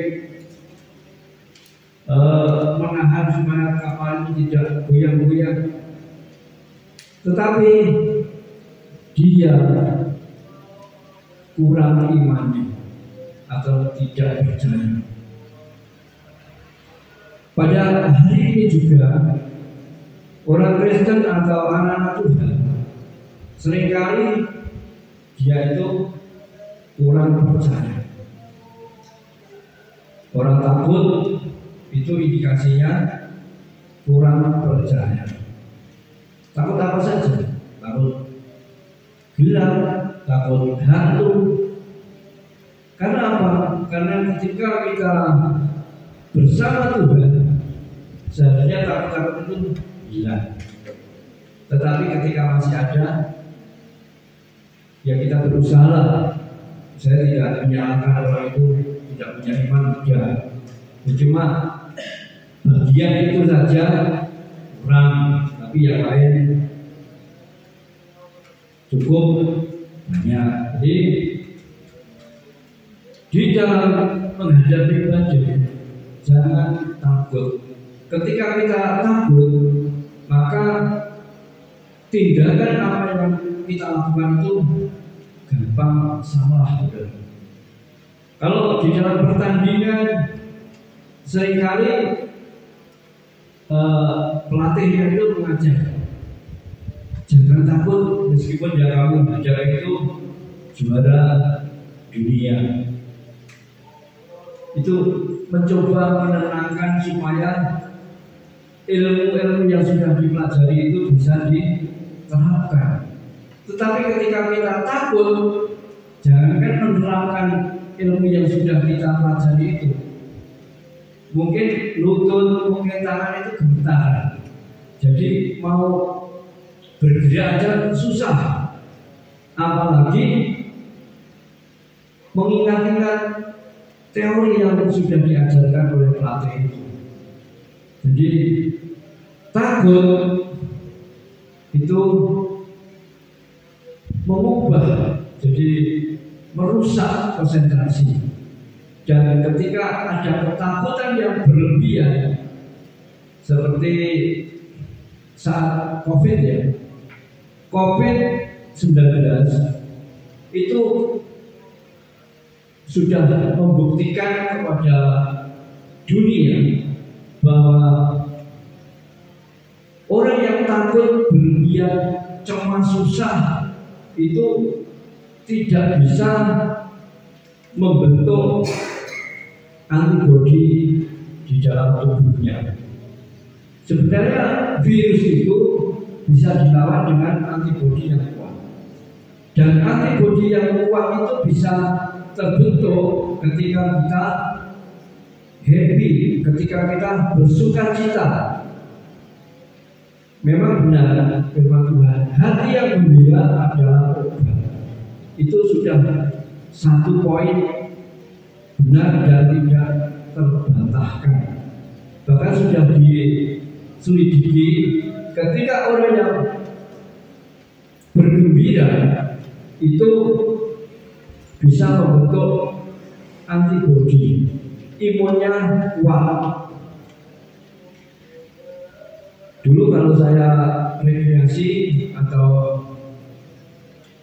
menahan supaya kapal itu tidak goyang-goyang. Tetapi dia kurang imannya atau tidak percaya. Pada hari ini juga orang Kristen atau anak-anak Tuhan seringkali dia itu kurang percaya. Orang takut itu indikasinya kurang percaya. Takut apa saja? Takut gelap, takut hantu. Karena apa? Karena ketika kita bersama Tuhan, seharusnya takut-takut itu hilang. Tetapi ketika masih ada, ya kita berusaha. Saya tidak menyalahkan orang itu tidak punya iman, tidak. Cuma bagian itu saja kurang, tapi yang lain cukup banyak. Jadi di dalam menghadapi badai jangan takut. Ketika kita takut, maka tindakan apa yang kita lakukan itu gampang salah. Kalau di dalam pertandingan seringkali pelatihnya itu mengajak jangan takut, meskipun yang kamu ajak itu juara dunia. Itu mencoba menenangkan supaya ilmu-ilmu yang sudah dipelajari itu bisa diterapkan. Tetapi ketika kita takut, jangankan menerapkan ilmu yang sudah kita pelajari itu, mungkin lutut, mungkin tangan itu gemetar. Jadi mau bergerak aja susah, apalagi mengingat-ingat teori yang sudah diajarkan oleh pelatih itu. Jadi takut itu mengubah, jadi merusak konsentrasi. Dan ketika ada ketakutan yang berlebihan, seperti saat COVID ya, COVID-19 itu sudah membuktikan kepada dunia bahwa orang yang takut berlebihan, cemas, susah itu tidak bisa membentuk antibodi di dalam tubuhnya. Sebenarnya virus itu bisa dilawan dengan antibodi yang kuat, dan antibodi yang kuat itu bisa terbentuk ketika kita happy, ketika kita bersuka cita. Memang benar firman Tuhan, hati yang gembira adalah obat. Itu sudah satu poin benar dan tidak terbantahkan. Bahkan sudah diselidiki, ketika orang yang bergembira itu bisa membentuk antibodi, imunnya kuat. Dulu kalau saya rekreasi atau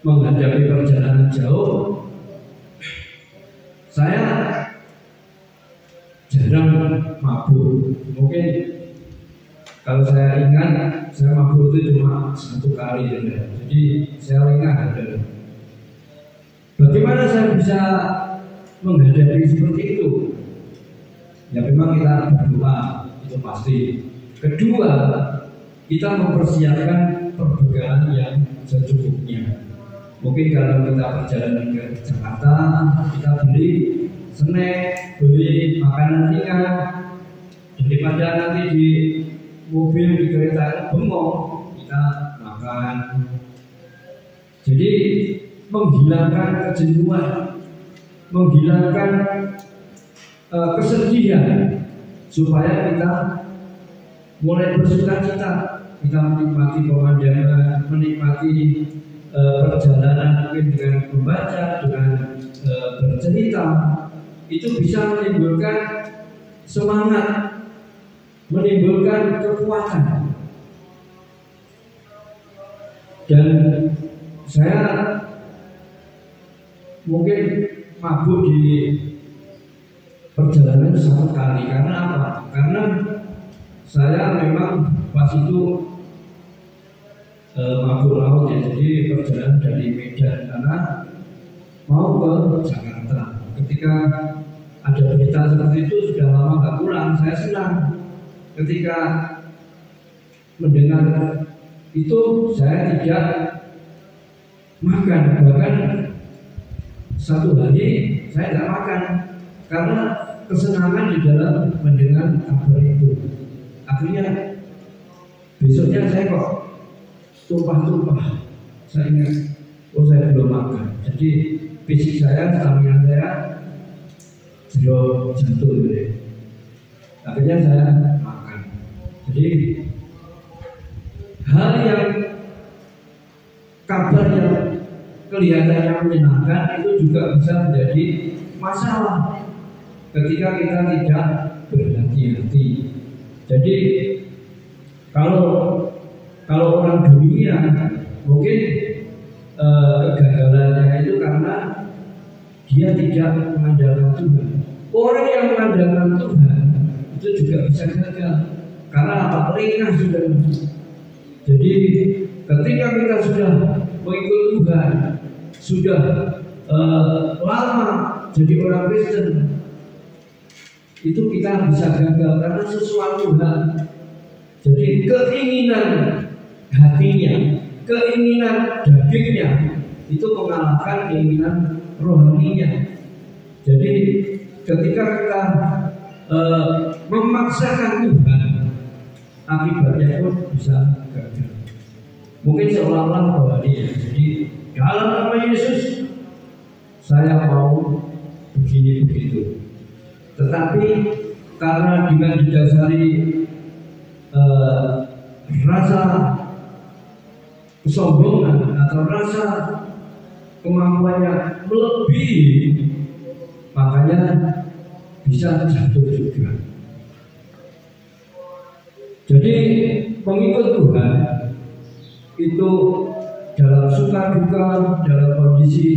menghadapi perjalanan jauh, saya jarang mabuk. Mungkin kalau saya ingat, saya mabuk itu cuma 1 kali ya. Jadi saya ingat ada. Bagaimana saya bisa menghadapi seperti itu? Ya memang kita berdoa, itu pasti. Kedua, kita mempersiapkan perbekalan yang secukupnya. Mungkin kalau kita perjalanan ke Jakarta, kita beli snack, beli makanan ringan, daripada nanti di mobil, di kereta bengong, kita makan. Jadi menghilangkan kejenuhan, menghilangkan kesedihan, supaya kita mulai bersuka cita. Kita menikmati pemandangan, menikmati perjalanan, mungkin dengan membaca, dengan bercerita. Itu bisa menimbulkan semangat, menimbulkan kekuatan. Dan saya mungkin mabuk di perjalanan 1 kali. Karena apa? Karena saya memang pas itu mabuk laut ya, jadi perjalanan dari Medan karena mau ke Jakarta. Ketika ada berita seperti itu, sudah lama nggak pulang, saya senang. Ketika mendengar itu saya tidak makan, bahkan satu hari saya tidak makan karena kesenangan di dalam mendengar kabar itu. Akhirnya besoknya saya kok tumpah-tumpah, saya ingat, oh saya belum makan. Jadi fisik saya, stamina saya jatuh gitu. Akhirnya saya makan. Jadi hal yang kabar yang kelihatannya menyenangkan itu juga bisa menjadi masalah ketika kita tidak berhati-hati. Jadi kalau orang dunia mungkin kegagalannya itu karena dia tidak mengandalkan Tuhan. Orang yang mengandalkan Tuhan itu juga bisa gagal karena apa? Lengah sudah. Jadi ketika kita sudah mengikut Tuhan, sudah lama jadi orang Kristen, itu kita bisa gagal karena sesuatu hal. Jadi keinginan hatinya, keinginan dagingnya itu mengalahkan keinginan rohaninya. Jadi ketika kita memaksakan Tuhan, akibatnya pun bisa gagal. Mungkin seolah-olah rohani. Jadi dalam nama Yesus saya mau begini begitu. Tetapi karena dengan didasari rasa kesombongan atau rasa kemampuannya melebihi, makanya bisa jatuh juga. Jadi pengikut Tuhan itu dalam suka duka, dalam kondisi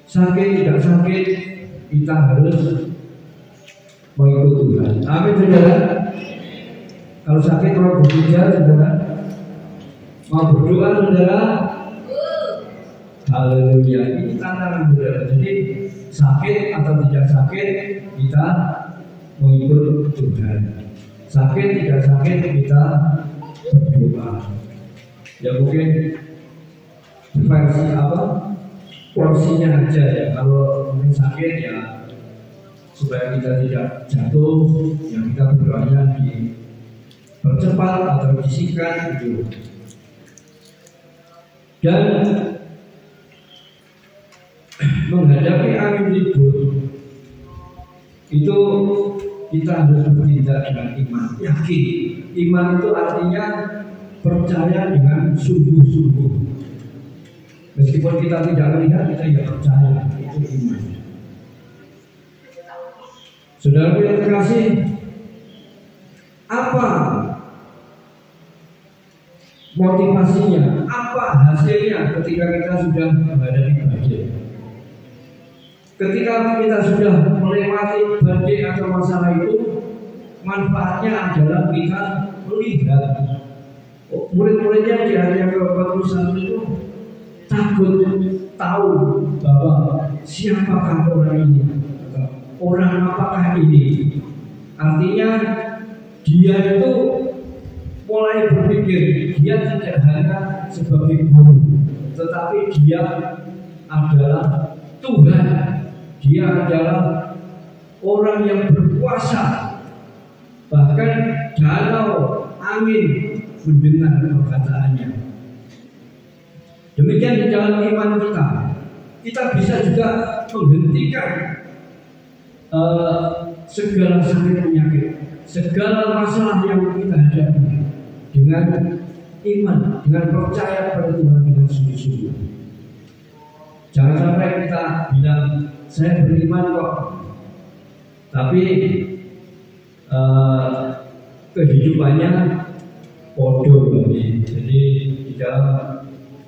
sakit tidak sakit, kita harus mengikut Tuhan. Amin, saudara. Kalau sakit mau bekerja, saudara. Mau berdoa, saudara. Haleluya. Ini tantangan, saudara. Jadi sakit atau tidak sakit, kita mengikut Tuhan. Sakit tidak sakit, kita berdoa. Ya mungkin versi porsinya aja ya. Kalau mungkin sakit ya supaya kita tidak jatuh, ya kita berdoanya dipercepat atau disingkat gitu. Dan menghadapi angin ribut itu kita harus bertindak dengan iman, yakin. Iman itu artinya percaya dengan sungguh-sungguh. Meskipun kita tidak melihat, kita ya percaya, itu iman. Saudara yang terkasih, apa motivasinya? Apa hasilnya ketika kita sudah menghadapi badai? Ketika kita sudah melewati badai atau masalah itu, manfaatnya adalah kita melihat. Murid-muridnya di hari yang ke-41 itu takut tahu bahwa siapakah orang ini, orang apakah ini. Artinya dia itu mulai berpikir dia tidak hanya sebagai guru, tetapi dia adalah Tuhan. Dia adalah orang yang berkuasa. Bahkan danau, angin mendengar perkataannya. Demikian di dalam iman kita, kita bisa juga menghentikan segala sakit penyakit, segala masalah yang kita hadapi dengan iman, dengan percaya pada Tuhan dengan sungguh-sungguh. Jangan sampai kita bilang saya beriman kok, tapi kehidupannya bodoh. Jadi di dalam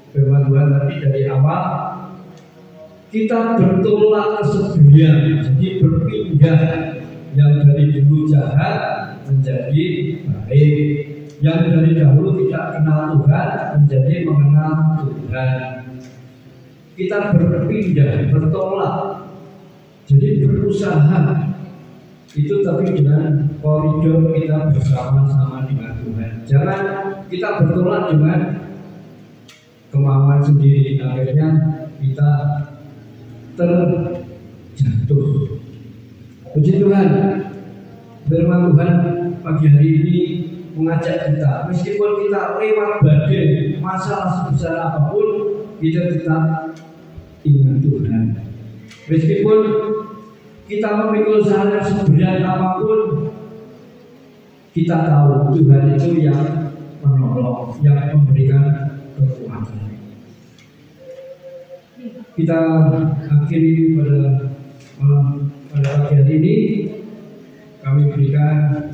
firman Tuhan tadi dari awal kita bertolak kesebian, jadi berpindah yang dari dulu jahat menjadi baik, yang dari dahulu tidak kenal Tuhan menjadi mengenal Tuhan. Kita berpindah, bertolak, jadi berusaha itu tapi dengan koridor kita bersama-sama dengan Tuhan. Jangan kita bertolak dengan kemauan sendiri, akhirnya kita terjatuh. Puji Tuhan, firman Tuhan pagi hari ini mengajak kita, meskipun kita lewat badai, masalah sebesar apapun, kita ingat Tuhan. Meskipun kita memikul salah seberat apapun, kita tahu Tuhan itu yang menolong, yang memberikan kekuatan. Kita akhiri pada pagi hari ini, kami berikan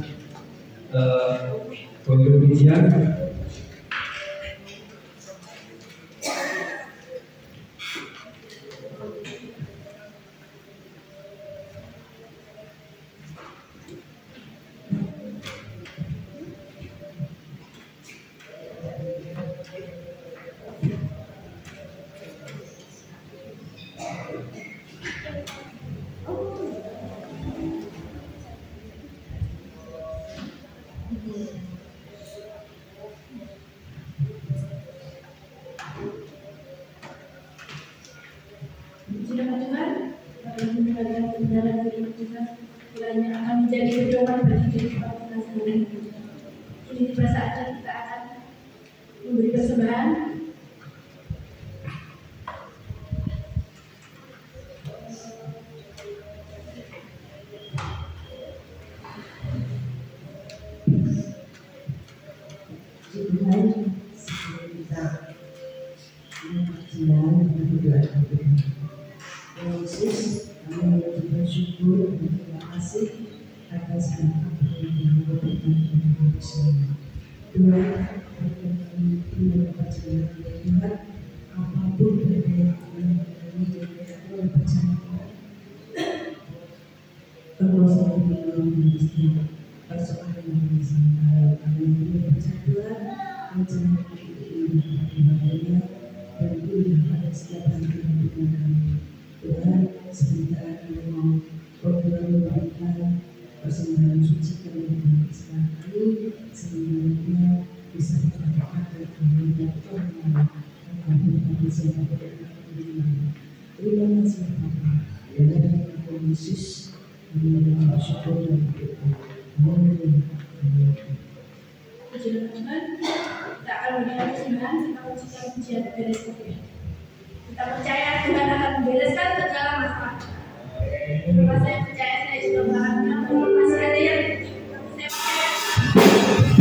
pembicaraan. Kiranya akan menjadi pedoman bagi kehidupan kita sendiri. Ini tiba saatnya kita akan memberi persembahan. Tuhan, sebelum kita berjalan berdoa kepada Yesus, kami bersyukur dan terima kasih atas apa yang Tuhan berikan bersama. Tuhan, Tuhan percaya Tuhan, apapun yang kami Tuhan percaya. Permohonan kita persoalan yang bersama kami percaya Tuhan, rencana kita dan Tuhan pada setiap hari dengan Tuhan sebentar mau Tuhan memberikan persembahan suci kami bersama kami sehingga bisa bermanfaat bagi Tuhan kami bisa terima kasih Bapa dalam nama Yesus kami bersyukur dan berdoa. Amin. Puji Tuhan, kita akan memberikan persembahan, kita ucapkan pujian kepada Tuhan. Kita percaya Tuhan akan membereskan segala masalah. Kalau saya percaya saya juga bahagia, masih ada yang saya percaya.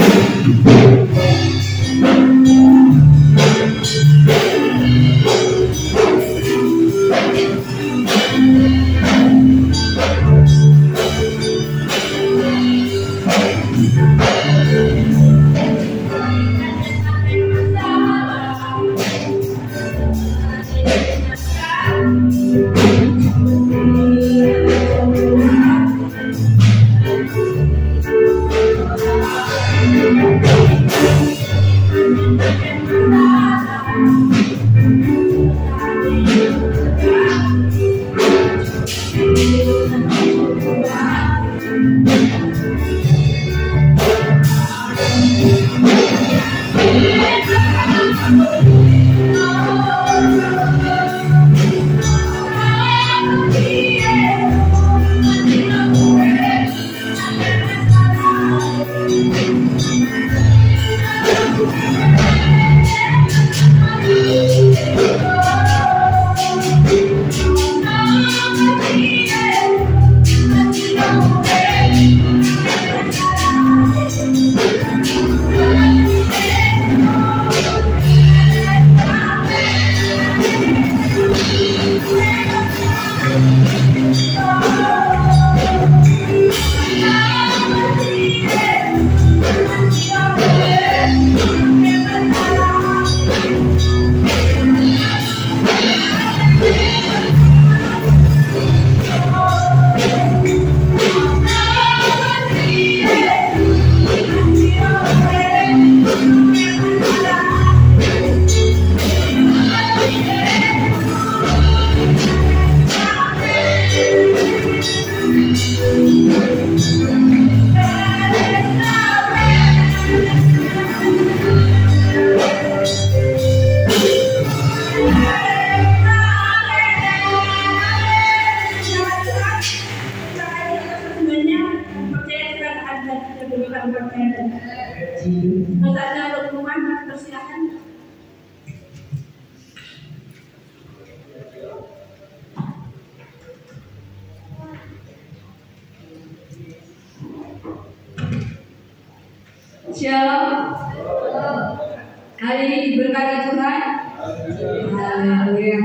dulukan pertanyaan. Bertanya untuk pengumuman, persilakan. Shalom. Hari ini diberkati Tuhan. Haleluya.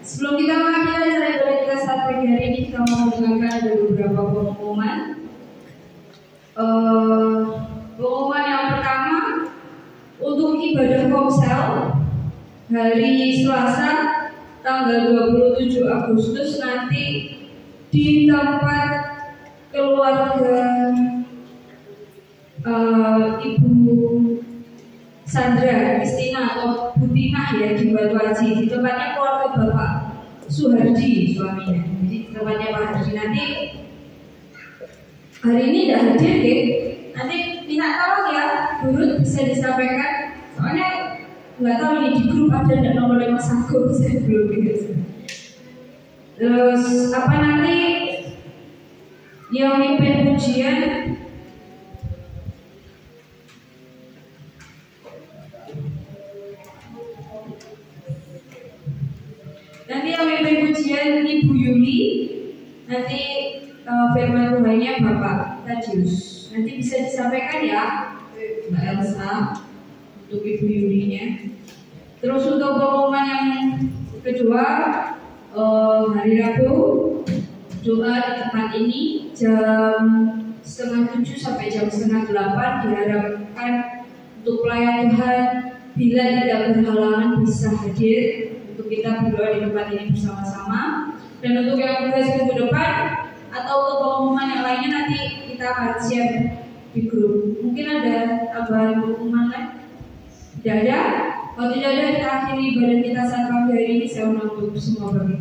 Sebelum kita mengakhiri acara ibadah kita saat pagi hari ini, kita mau mendengarkan ada beberapa pengumuman. Pengumuman yang pertama untuk ibadah komsel hari Selasa tanggal 27 Agustus nanti di tempat keluarga Ibu Sandra Kristina atau Butina ya di Batu Haji, di tempatnya keluarga Bapak Suhardi suaminya. Jadi tempatnya Pak Hardi. Nanti hari ini tidak hadir deh. Nanti minta tolong ya, Burut bisa disampaikan. Soalnya nggak tahu ini di grup ada tidak nomornya Mas Agung, saya belum lihat. Terus apa nanti yang mimpin ujian Ibu Yuli, nanti firman Tuhannya Bapak Tadius. Nanti bisa disampaikan ya Mbak Elsa untuk Ibu Yulinya. Terus untuk pengumuman yang kedua, hari Rabu doa di tempat ini jam 6:30 sampai jam 7:30 diharapkan untuk pelayan Tuhan bila tidak berhalangan bisa hadir untuk kita berdoa di tempat ini bersama-sama. Dan untuk yang tugas minggu depan atau untuk pengumuman yang lainnya nanti kita akan share di grup. Mungkin ada tambahan pengumuman lain? Tidak ada? Kalau tidak ada, kita akhiri ibadah kita saat pagi hari ini. Saya undang untuk semua bagi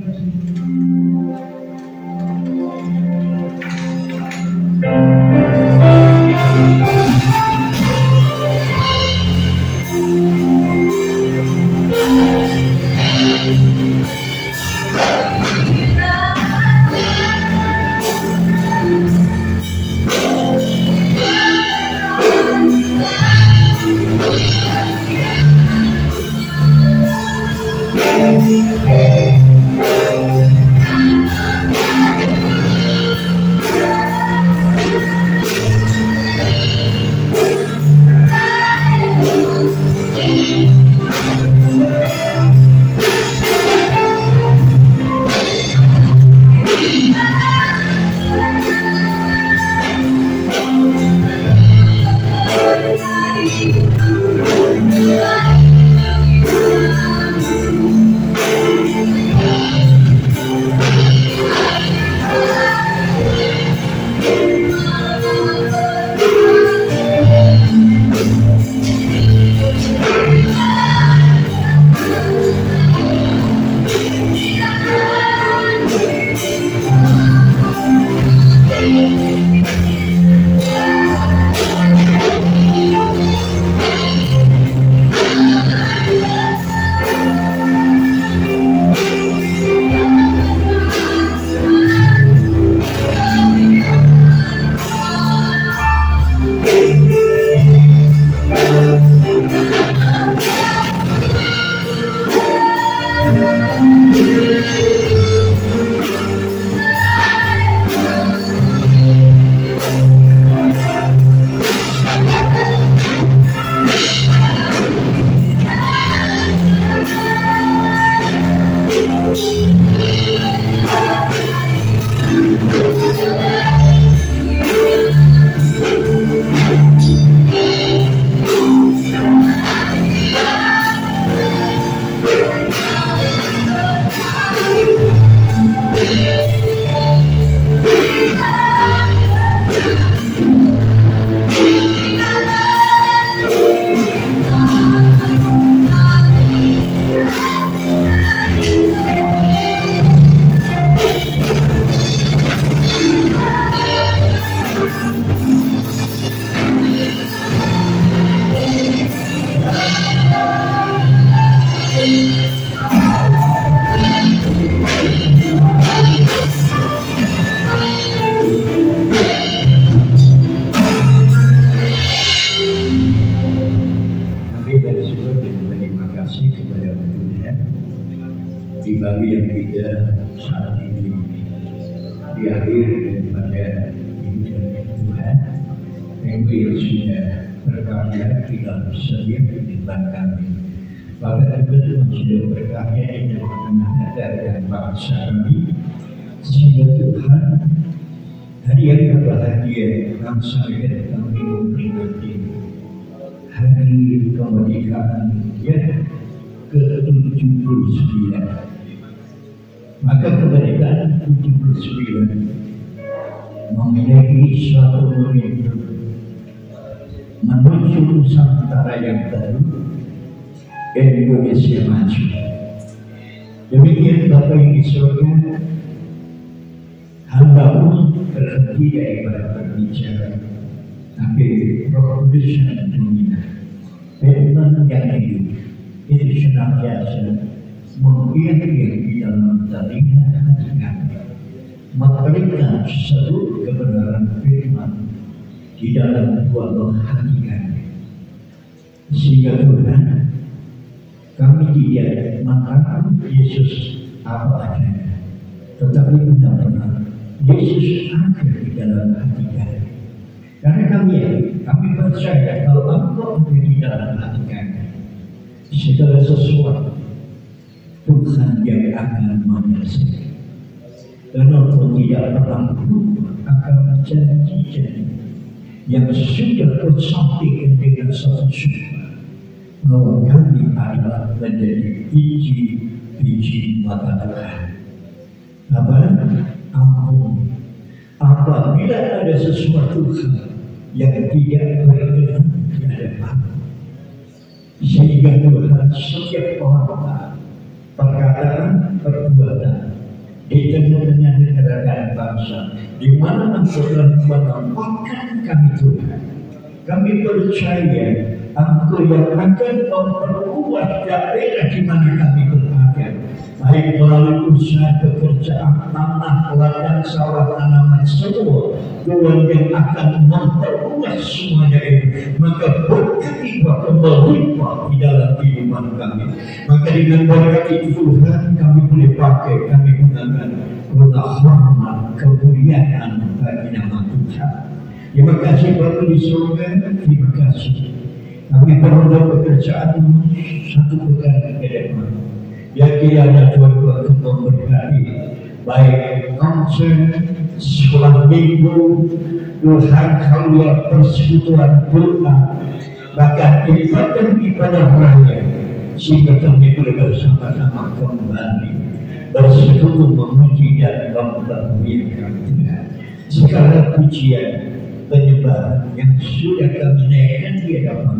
bagi yang kita saat ini di akhir daripada hidup Tuhan, yang sudah berkarya di dalam setiap kehidupan kami. Bahkan Tuhan sudah berkarya di dalam tengah-tengah dan bangsa kami, sehingga Tuhan hari yang berbahagia bangsa kita kami memperingati hari kemerdekaan yang ke-79. Maka kemerdekaan 79 memiliki suatu momentum menuju Nusantara yang baru, Indonesia maju. Demikian Bapak yang di surga, hamba pun berhenti daripada berbicara, tapi Roh Kudus yang dominan, firman yang hidup itu senantiasa mengiring di dalam telinga hati kami, memberikan seluruh kebenaran firman di dalam dua hati kami, sehingga Tuhan kami tidak mengaku Yesus apa adanya, tetapi benar-benar Yesus ada di dalam hati kami. Karena kami percaya kalau Engkau ada di dalam hati kami, segala sesuatu Tuhan yang akan menyelesaikan. Karena Engkau tidak pernah lupa akan janji-janji yang sudah Kau sampaikan dengan satu sumpah bahwa kami adalah menjadi biji mata Tuhan. Ampun apabila ada sesuatu yang tidak berkenan di hadapan, sehingga Tuhan setiap orang perkataan perbuatan di tengah-tengah negara dan bangsa di mana Engkau telah menempatkan kami Tuhan, kami percaya Engkau yang akan memperluas daerah di mana kami berada, baik melalui usaha pekerjaan, tanah, ladang, sawah, tanaman, semua Tuhan yang akan memperluas semuanya itu. Maka berkat itu akan melimpah di dalam kehidupan kami. Maka dengan berkat itu Tuhan kami boleh pakai, kami gunakan guna hormat kemuliaan bagi nama Tuhan. Terima kasih Bapak di surga, terima kasih. Kami perlu pekerjaan satu pekan ke depan. Ya kiranya Tuhan akan memberkati baik konser, sekolah minggu, Tuhan halia persekutuan doa, bahkan ibadah raya, sehingga kami boleh bersama-sama kembali bersekutu memuji dan mempermuliakan Tuhan. Segala pujian penyembahan yang sudah kami naikkan di hadapan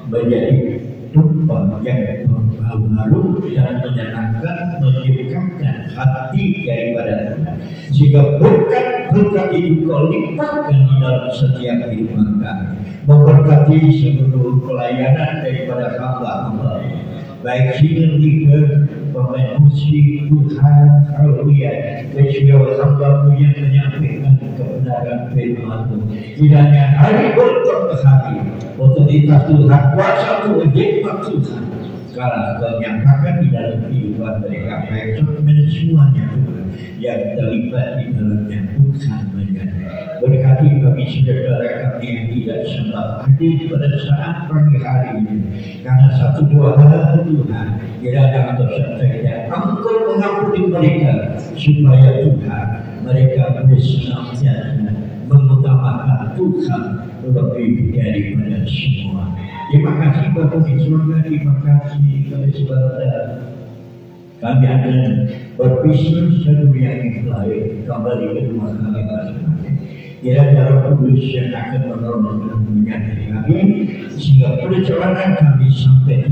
menjadi tumpah yang berbau harum dan menyenangkan, menyibukkan hati daripada Tuhan, sehingga berkat itu Kau limpahkan di dalam setiap kehidupan kami, memberkati seluruh pelayanan daripada hamba-hamba, baik senior leader, pemain musik, Tuhan, haleluya, kecil hamba-Mu yang menyampaikan kebenaran firman-Mu. Kiranya hari berkah otoritas Tuhan, kuasa Tuhan, hikmat Tuhan, kalau Kau nyatakan di dalam kehidupan mereka, baik semuanya Tuhan yang terlibat di dalamnya, Tuhan menjadi berkati bagi saudara kami yang tidak sempat hadir pada saat pagi hari ini, karena satu dua hal Tuhan kiranya Engkau sertai, Engkau mengampuni mereka supaya Tuhan mereka boleh senantiasa mengutamakan Tuhan lebih daripada semua. Terima kasih Bapak di surga, terima kasih kepada saudara. Kami akan berpisah satu yang lain kembali ke rumah kami masing-masing. Kiranya Roh Kudus yang akan menolong dan menyertai kami, sehingga perjalanan kami sampai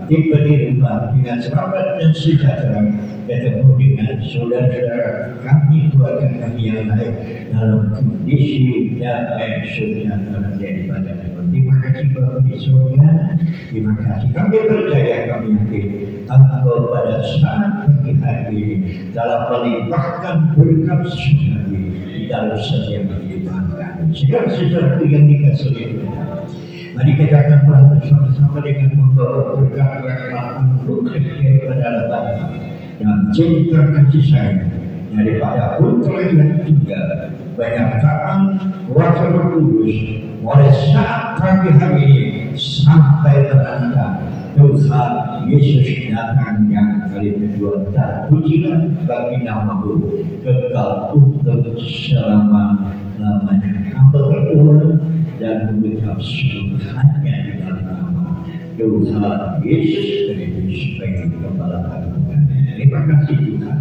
tiba di rumah dengan selamat dan sejahtera, ketemu dengan saudara-saudara kami, keluarga kami yang lain dalam kondisi damai sejahtera daripada Tuhan. Terima kasih Bapak di surga, terima kasih. Kami percaya, kami yakin Engkau pada saat pagi hari ini dalam melimpahkan berkat surgawi di dalam setiap kehidupan kami. Segala sesuatu yang dikasihi Tuhan, mari kita akan bersama-sama dengan membawa berkat rahmat anugerah daripada Allah Bapa dan cinta kasih sayang daripada putra yang tunggal penyertaan kuasa Roh Kudus mulai saat kami hari ini sampai terangkat Tuhan Yesus datang yang kali kedua. Dan pujilah bagi nama-Mu kekal untuk selama-lamanya. Hamba berdoa dan mengucap syukur hanya di dalam nama Tuhan Yesus Kristus sebagai Kepala Kami. Terima kasih Tuhan.